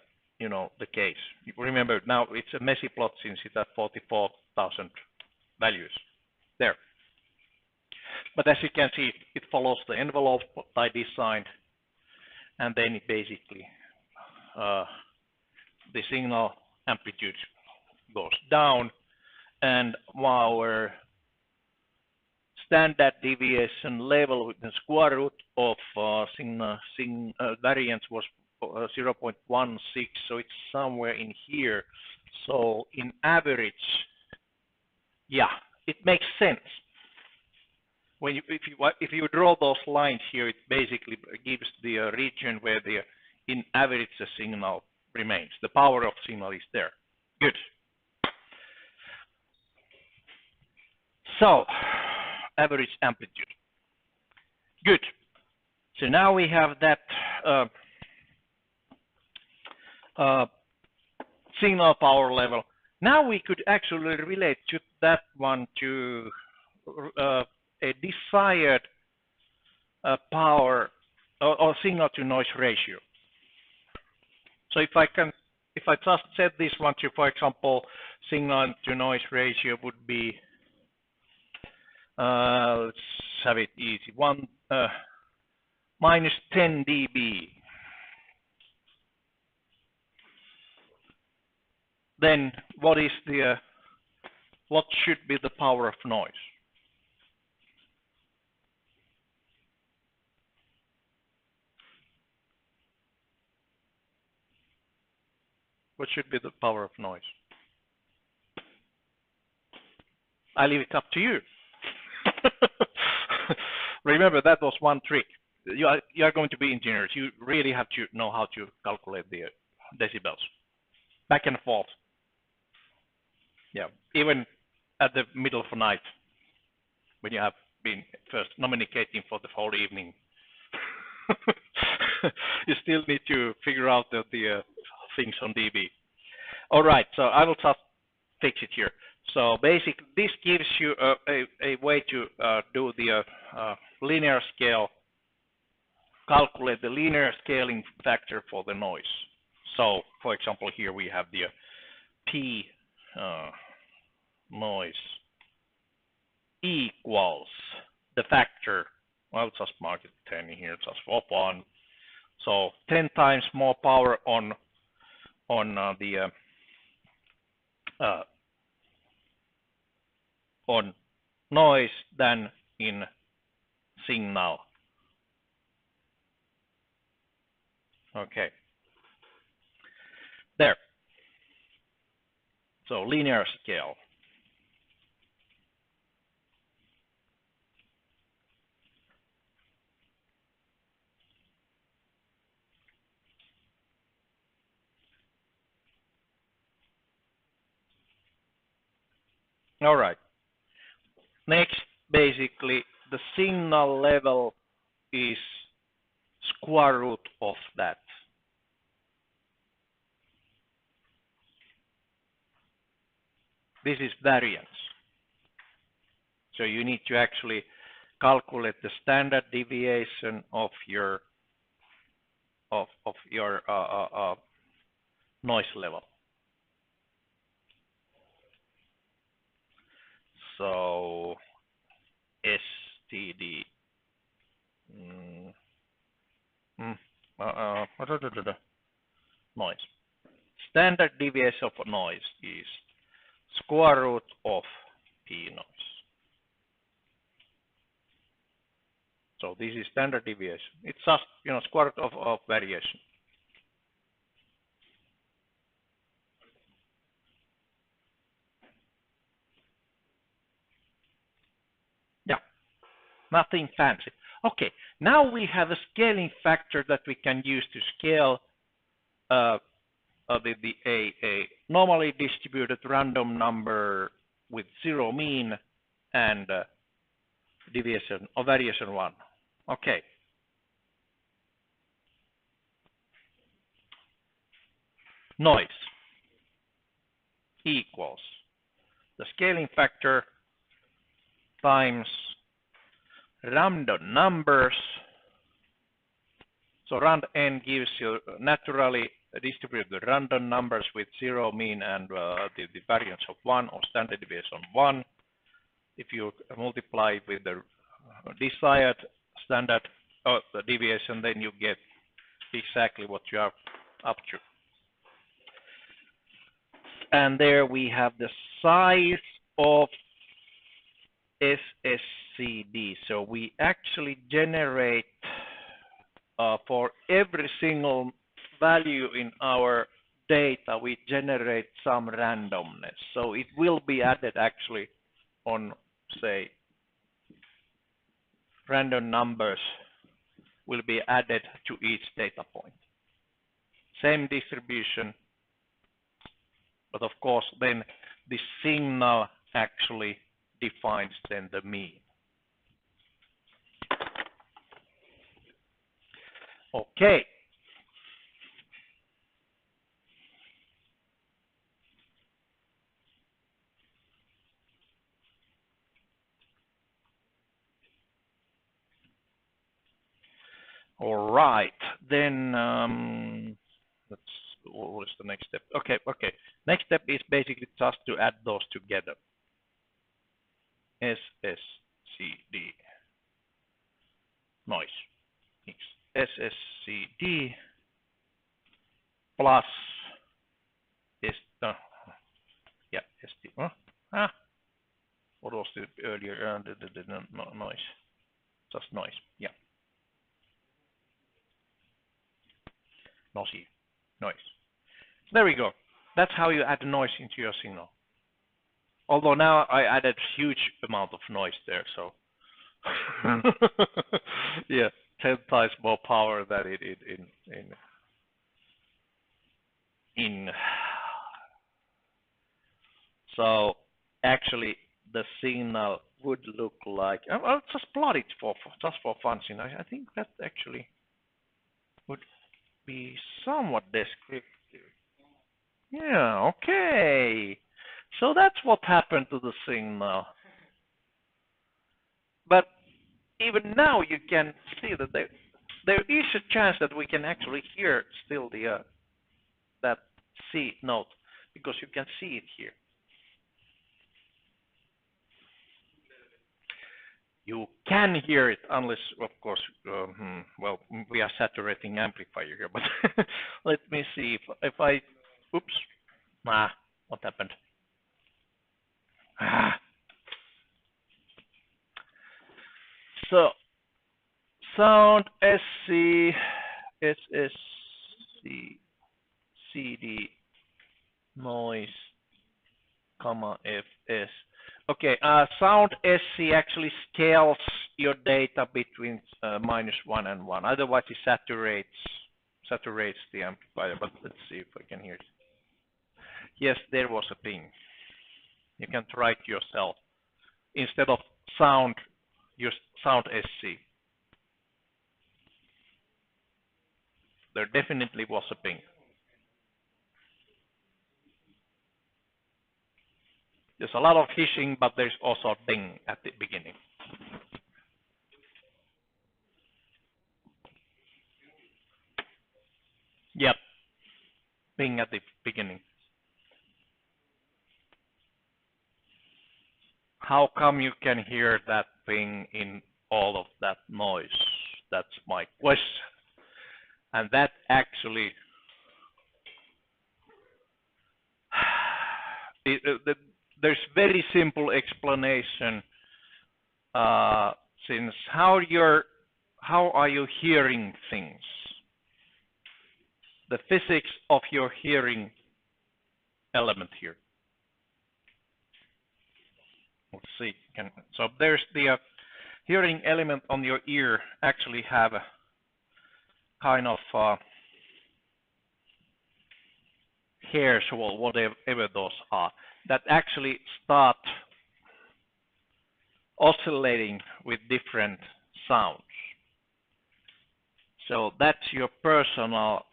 the case. Remember, now it's a messy plot since it has 44,000 values there. But as you can see, it follows the envelope I designed, and then it basically the signal amplitude goes down, and our standard deviation level with the square root of variance was 0.16, so it's somewhere in here. So in average, yeah, it makes sense. When if you draw those lines here, it basically gives the region where the in average the signal remains. The power of signal is there. Good. So average amplitude. Good. So now we have that signal power level. Now we could actually relate to that one to a desired power or signal to noise ratio. So if I just set this one to, for example, signal to noise ratio would be, let's have it easy, minus 10 dB. Then what should be the power of noise? What should be the power of noise? I leave it up to you. Remember, that was one trick. You are going to be engineers. You really have to know how to calculate the decibels. Back and forth. Yeah, even at the middle of the night, when you have been first communicating for the whole evening, you still need to figure out the things on dB. All right, so I will just fix it here. So basically, this gives you a way to do the linear scale, calculate the linear scaling factor for the noise. So, for example, here we have the P noise equals the factor. I'll just mark it 10 here, just for fun. So 10 times more power on noise than in signal. Okay. There. So linear scale. All right. Next, basically, the signal level is square root of that. This is variance. So you need to actually calculate the standard deviation of your noise level. So STD noise. Standard deviation of noise is square root of P noise. So this is standard deviation. It's just square root of variation. Yeah, nothing fancy. Okay, now we have a scaling factor that we can use to scale a normally distributed random number with zero mean and deviation or variation 1. Okay. Noise equals the scaling factor times random numbers. So rand n gives you naturally distributed random numbers with zero mean and the variance of 1 or standard deviation 1. If you multiply with the desired standard the deviation, then you get exactly what you are up to. And there we have the size of SSCD. So we actually generate for every single value in our data, we generate some randomness. So it will be added actually on, say, random numbers will be added to each data point. Same distribution, but of course then the signal actually defines then the mean. Okay. All right, then what is the next step? Okay. Next step is basically just to add those together. SSCD noise. SSCD plus what was the earlier the noise? Just noise. Yeah. Noisy. Noise. There we go. That's how you add noise into your signal. Although now I added huge amount of noise there, so yeah, 10 times more power than it in. So actually, the signal would look like. I'll just plot it just for fun. I think that actually would be somewhat descriptive. Yeah. Okay. So that's what happened to the signal. But even now you can see that there is a chance that we can actually hear still the that C note because you can see it here. You can hear it unless, of course, well, we are saturating amplifier here. But let me see if I, oops, what happened? So sound SC, SSC, CD, noise, comma, FS. Okay, sound SC actually scales your data between -1 and 1. Otherwise, it saturates the amplifier. But let's see if I can hear it. Yes, there was a ping. You can try it yourself. Instead of sound, use sound SC. There definitely was a ping. There's a lot of hishing, but there's also a ping at the beginning. Yep, ping at the beginning. How come you can hear that ping in all of that noise? That's my question. And that actually, there's very simple explanation. Since how are you hearing things? The physics of your hearing element here. Let's see. So there's the hearing element on your ear actually have a kind of hairs or whatever those are that actually start oscillating with different sounds. So that's your personal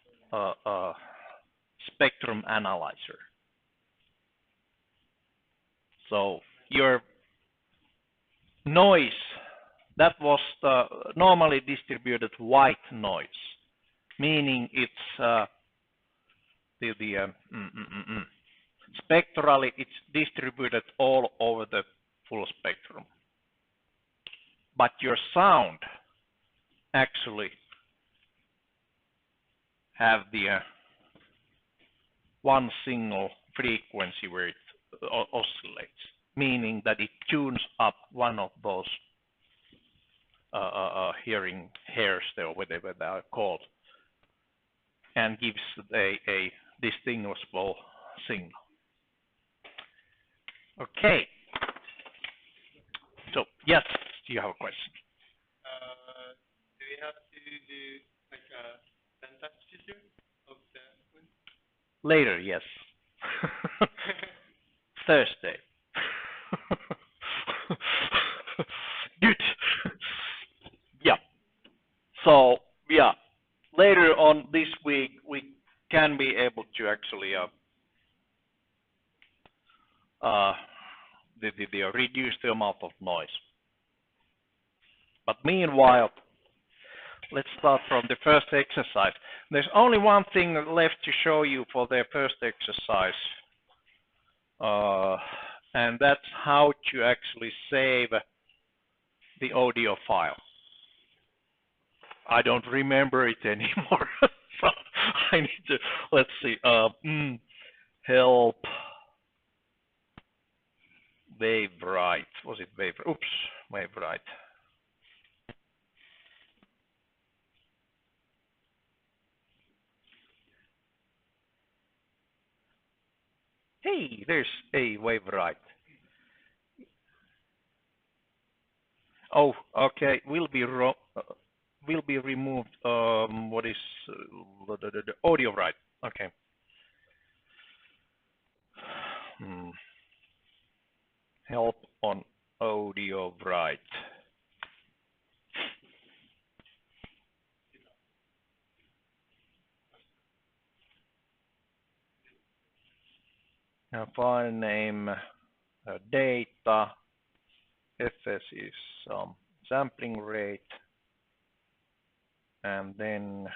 spectrum analyzer. So your noise, that was the normally distributed white noise, meaning it's spectrally it's distributed all over the full spectrum. But your sound actually have the one single frequency where it oscillates, meaning that it tunes up one of those hearing hairs or whatever they are called, and gives a distinguishable signal. Okay. So yes, do you have a question? Do we have to do like a synthesis of the wind? Later, yes. Thursday. Good. Yeah. So yeah, later on this week we can be able to actually reduce the amount of noise. But meanwhile, let's start from the first exercise. There's only one thing left to show you for the first exercise, and that's how to actually save the audio file. I don't remember it anymore, so I need to, let's see, help Wavewrite. Was it Wavewrite? Oops, Wavewrite. Hey, there's a Wavewrite. Oh, okay. Will be removed. What is the AudioWrite? Okay. Help on AudioWrite. Now file name, data, fs is sampling rate, and then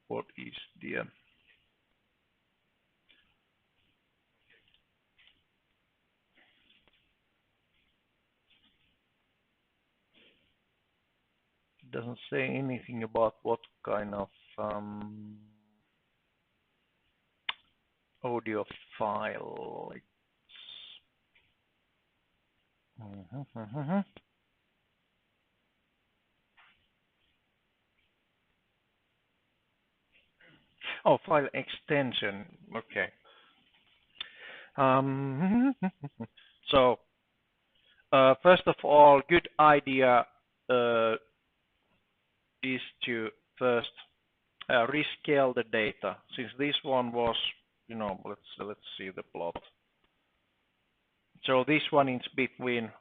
what is the doesn't say anything about what kind of audio file it's Oh, file extension. Okay. So first of all, good idea is to first rescale the data. Since this one was, let's see the plot. So this one is between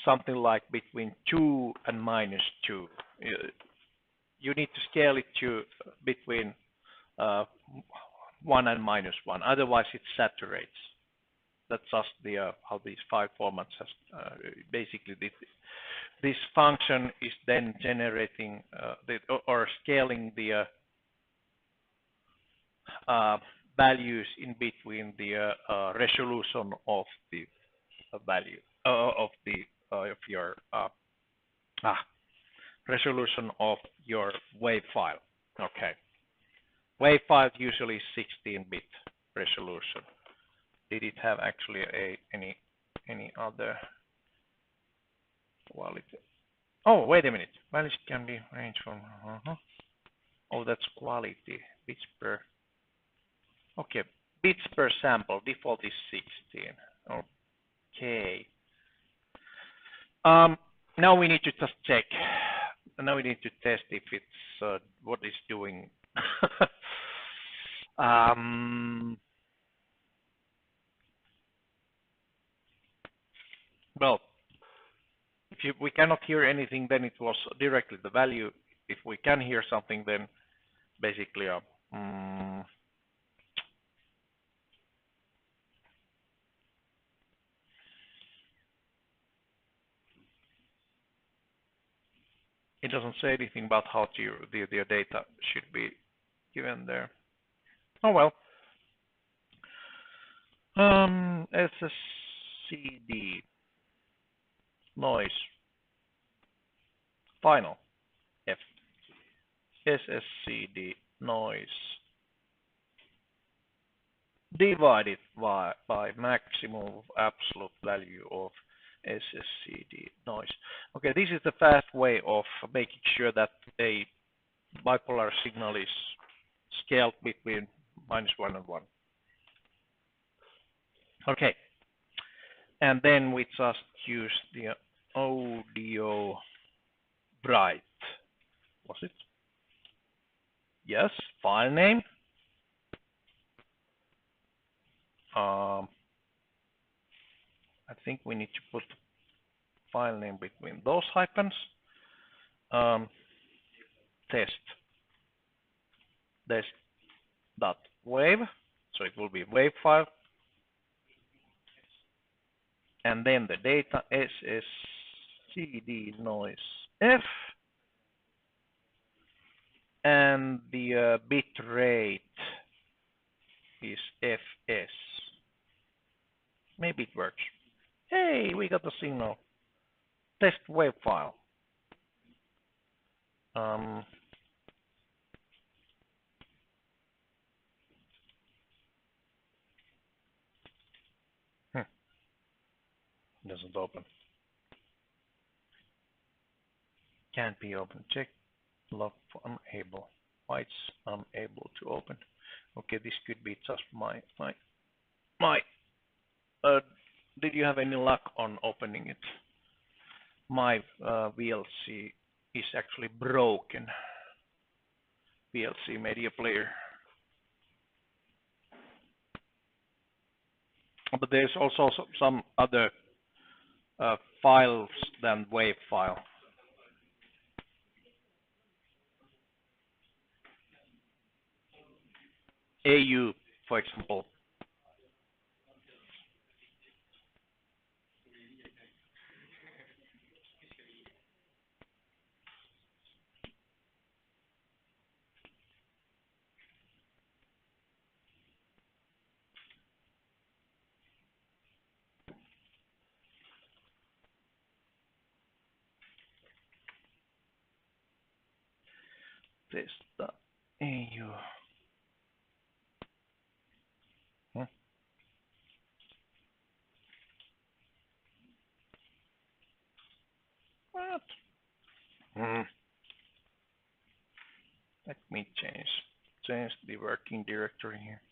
something like between 2 and -2. You need to scale it to between 1 and -1. Otherwise, it saturates. that's just the how these file formats has basically this function is then generating or scaling the values in between the resolution of the value of your resolution of your WAV file. Okay, WAV file usually is 16-bit resolution. Did it have actually any other quality? Oh, wait a minute. Values can be ranged from. Oh, that's quality. Bits per. Okay, bits per sample. Default is 16. Okay. Now we need to just check. Now we need to test if it's what it's doing. Well, if we cannot hear anything, then it was directly the value. If we can hear something, then basically it doesn't say anything about how the data should be given there. Oh well. SSCD noise final F SSCD noise divided by maximum absolute value of SSCD noise. Okay, this is the fast way of making sure that a bipolar signal is scaled between -1 and 1. Okay, and then we just use the audio bright. Was it? Yes, file name. I think we need to put file name between those hyphens. Test.wave, so it will be wave file. And then the data SSCD noise F, and the bit rate is FS. Maybe it works. Hey, we got the signal. Test wave file. Doesn't open. Can't be open. Check log for unable. Why it's unable to open? Okay, this could be just my. Did you have any luck on opening it? My VLC is actually broken. VLC media player. But there's also some other files than WAV file. AU, for example. Test.au. What? Let me change the working directory here.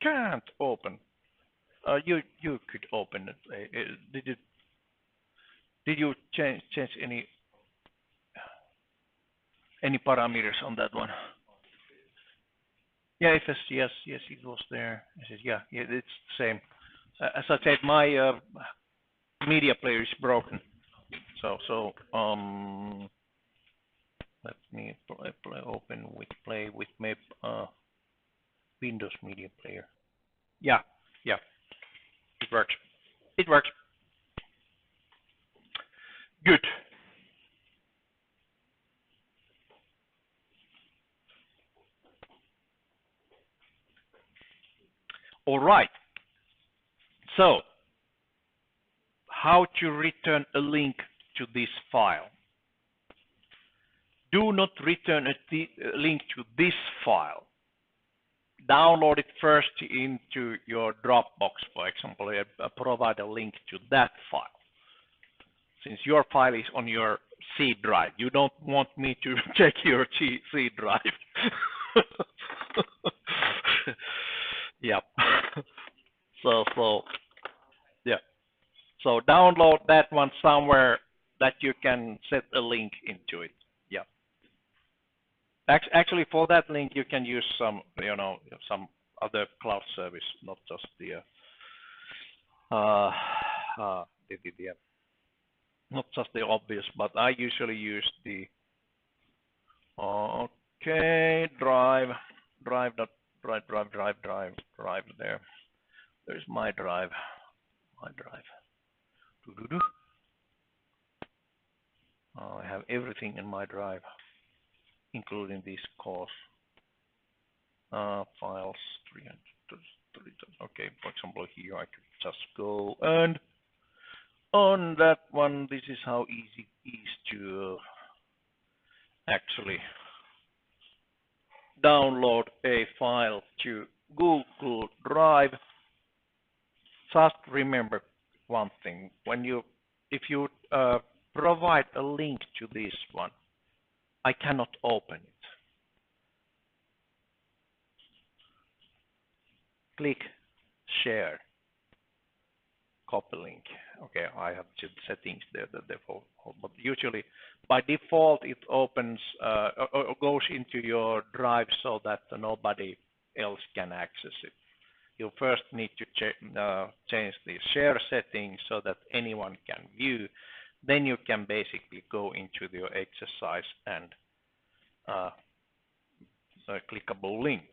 can't open. You could open it. Did you change any parameters on that one? Yeah, FS, yes, it was there. I said, yeah, it's the same. As I said, my media player is broken. So let me play with map Windows media player. Yeah, it works. It works. Good. All right. So, how to return a link to this file? Do not return a link to this file. Download it first into your Dropbox, for example, provide a link to that file. Since your file is on your C drive, you don't want me to check your C drive. Yep. So download that one somewhere that you can set a link into it. Yeah. Actually, for that link, you can use some other cloud service, not just the not just the obvious, but I usually use the drive there. There's my drive. I have everything in my drive, including these course files. 300. Okay, for example, here I could just go and on that one. This is how easy it is to actually download a file to Google Drive. Just remember one thing: if you provide a link to this one, I cannot open it. Click share, copy link. Okay, I have settings there that default, but usually by default it opens or goes into your drive so that nobody else can access it. You first need to change the share settings so that anyone can view. Then you can basically go into your exercise and a clickable link.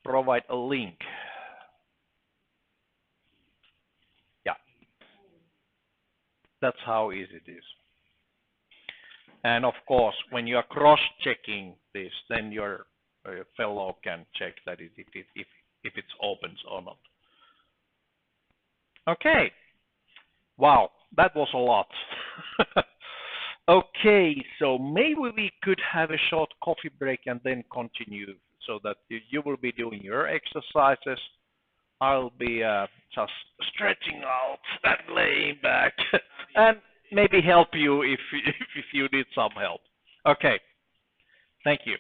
Provide a link. Yeah, that's how easy it is. And of course, when you are cross-checking this, then your fellow can check that if it opens or not. Okay. Wow, that was a lot. Okay, so maybe we could have a short coffee break and then continue, so that you will be doing your exercises. I'll be just stretching out and laying back and maybe help you if you need some help. Okay, thank you.